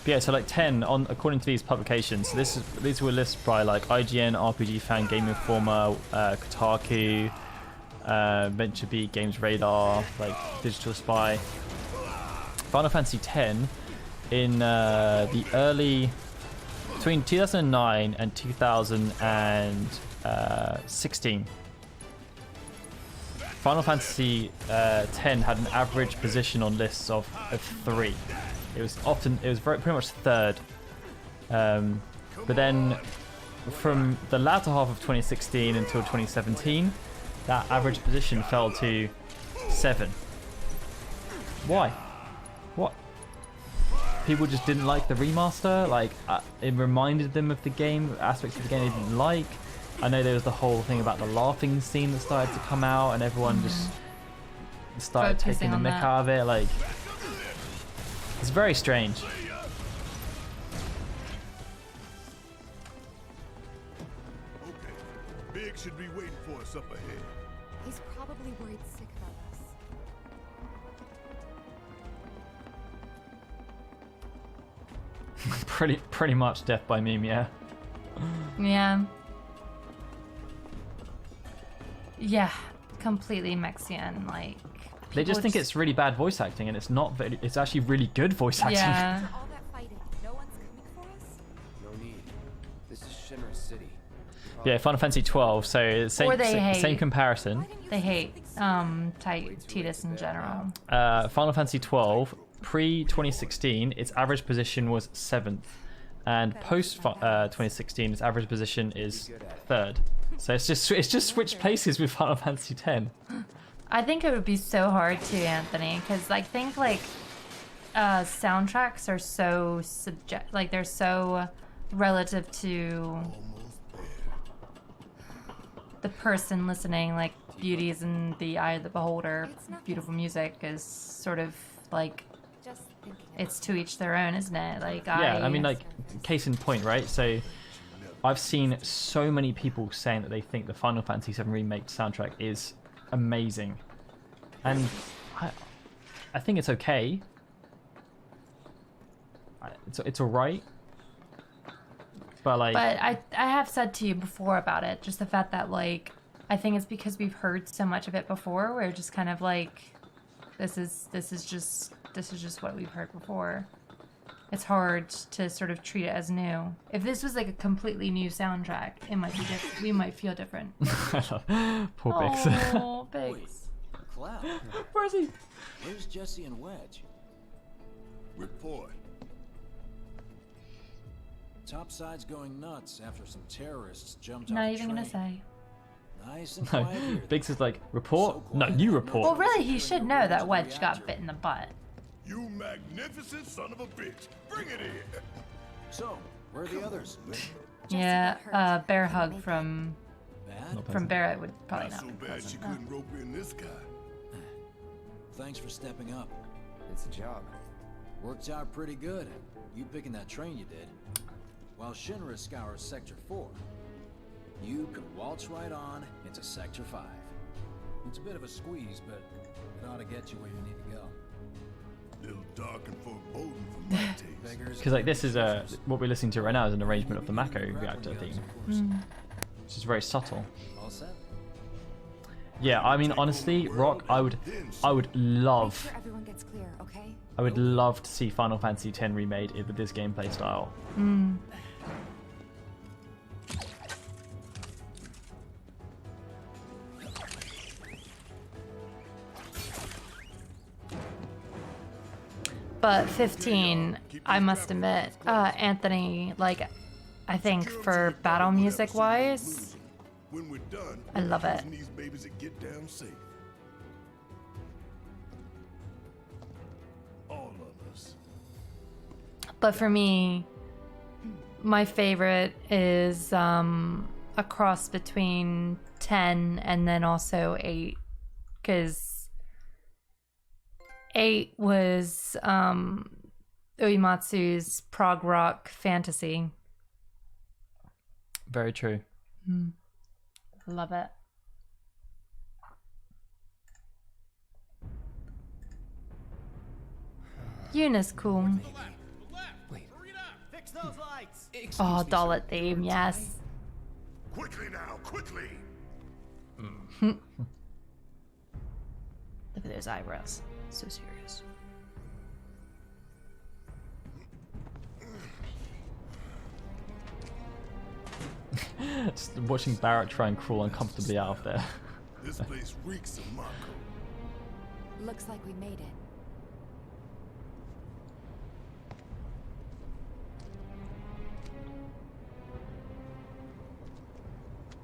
Yeah, so like 10 on according to these publications. So these were listed by like IGN, RPG Fan, Game Informer, Kotaku, VentureBeat, Games Radar, like Digital Spy. Final Fantasy X in the early, between 2009 and 2016. Final Fantasy X had an average position on lists of 3. It was pretty much third. But then from the latter half of 2016 until 2017, that average position fell to 7. Why? What? People just didn't like the remaster? Like, it reminded them of the game, aspects of the game they didn't like. I know there was the whole thing about the laughing scene that started to come out, and everyone just started taking the mick out of it. Like, it's very strange. Okay. Big should be waiting for us up ahead. He's probably worried sick about us. pretty much death by meme, yeah. Yeah. Yeah, completely Mexican, like. They just think it's really bad voice acting, and it's not. It's actually really good voice acting. Yeah. All that fighting, no one's coming for us? No need. This is Shinra City. Yeah, Final Fantasy 12. So same comparison. They hate Titus in general. Final Fantasy 12 pre 2016, its average position was 7th, and post 2016, its average position is 3rd. So it's just switched places with Final Fantasy 10. I think it would be so hard too, Anthony, because I think like soundtracks are so like they're so relative to the person listening. Like beauty is in the eye of the beholder. Beautiful music is sort of like it's to each their own, isn't it? Like yeah, I mean, like case in point, right? So I've seen so many people saying that they think the Final Fantasy VII Remake soundtrack is amazing, and I think it's okay. It's alright, but like. But I have said to you before about it, just the fact that like I think it's because we've heard so much of it before. We're just kind of like, this is just what we've heard before. It's hard to sort of treat it as new. If this was like a completely new soundtrack, it might be different. We might feel different. Poor Biggs. Oh, Biggs. Cloud. Where is he? Where's Jesse and Wedge? Report. Topside's going nuts after some terrorists jumped Not off even the gonna train. say. Nice and No, quiet here. Biggs is like, report? No, you report. Well, really, he should know that Wedge got bit in the butt. You magnificent son of a bitch! Bring it in! So, where are the others? Yeah, bear hug from Barrett would probably Not not so be bad pleasant. she couldn't rope in this guy. Thanks for stepping up. It's a job. Worked out pretty good. You picking that train you did. While Shinra scours Sector 4, you could waltz right on into Sector 5. It's a bit of a squeeze, but it ought to get you where you need to go. Little dark and foreboding for my taste. Because like this is what we're listening to right now is an arrangement of the Mako Reactor theme, which is very subtle. All set? Yeah, I mean honestly, Rock, I would love, Make sure everyone gets clear, okay? I would love to see Final Fantasy X remade with this gameplay style. But 15, I must admit, Anthony, like, I think for battle music wise, When we're done, I love it. using these babies to get down safe. All of us. But for me, my favorite is a cross between 10 and then also 8, because 8 was Uematsu's prog rock fantasy. Very true. Love it. Yuna's cool. Fix those lights. Oh, Dollet theme, yes. Quickly now, quickly! Look at those eyebrows. So serious. Just watching Barrett try and crawl uncomfortably out of there. This place reeks of Mako. Looks like we made it.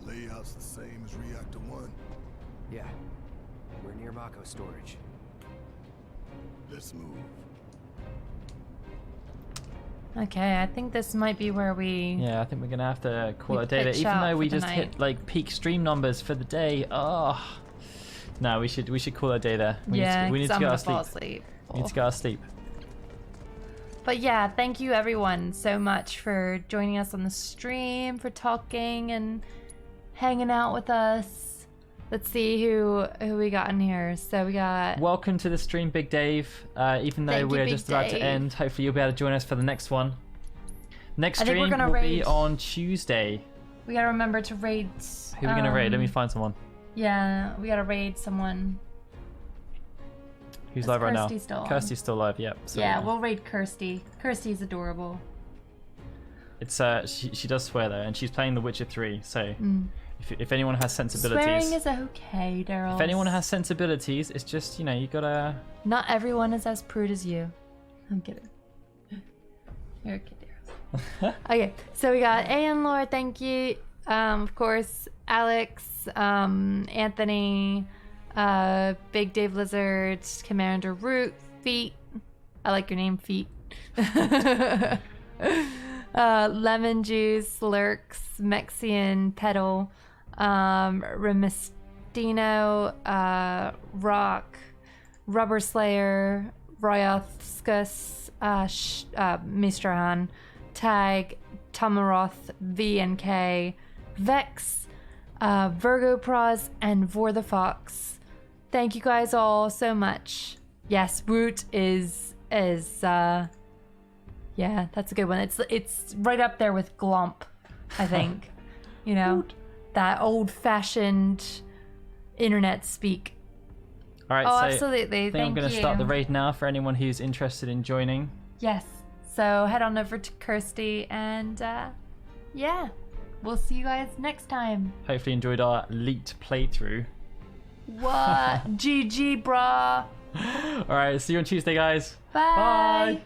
Layout's the same as Reactor 1. Yeah. We're near Mako storage. Let's move. Okay, I think this might be where we... Yeah, I think we're gonna have to call We it a day there, pitch even out though we for the just hit night. like peak stream numbers for the day. Oh, no, we should call it a day there. We Yeah, need 'cause to I'm go to gonna fall sleep. asleep. We need to go to sleep. But yeah, thank you everyone so much for joining us on the stream, for talking and hanging out with us. Let's see who we got in here. So we got... Welcome to the stream, Big Dave. Even though Thank you, we're Big just about to Dave. end, hopefully you'll be able to join us for the next one. Next I think we're stream gonna will be raid- on Tuesday. We gotta remember to raid... Who are we gonna raid? Let me find someone. Yeah, we gotta raid someone. Who's Is live right now? Kirsty still on? Kirsty's still live. Yep. So Yeah, we'll raid Kirsty. Kirsty's adorable. It's she does swear though, and she's playing The Witcher 3. So if anyone has sensibilities, Swearing is okay, Daryl. if anyone has sensibilities, it's just you gotta. Not everyone is as prude as you. I'm kidding. You're okay, Daryl. Okay, so we got Ayan Lord, thank you. Of course, Alex, Anthony, Big Dave Lizard, Commander Root, Feet. I like your name, Feet. Lemon Juice, Lurks, Mexian Pedal, Remistino, Rock, Rubber Slayer, Royathskus, Mistrahan, Tag, Tamaroth, VNK, Vex, Virgo Pros, and Vor the Fox. Thank you guys all so much. Yes, Root is yeah, that's a good one. It's right up there with Glomp, I think. That old-fashioned internet speak. All right. Oh, so absolutely. I think I'm gonna Thank start the you. raid now for anyone who's interested in joining. Yes. So head on over to Kirsty and yeah, we'll see you guys next time. Hopefully you enjoyed our leaked playthrough. What? GG, brah. All right. See you on Tuesday, guys. Bye. Bye.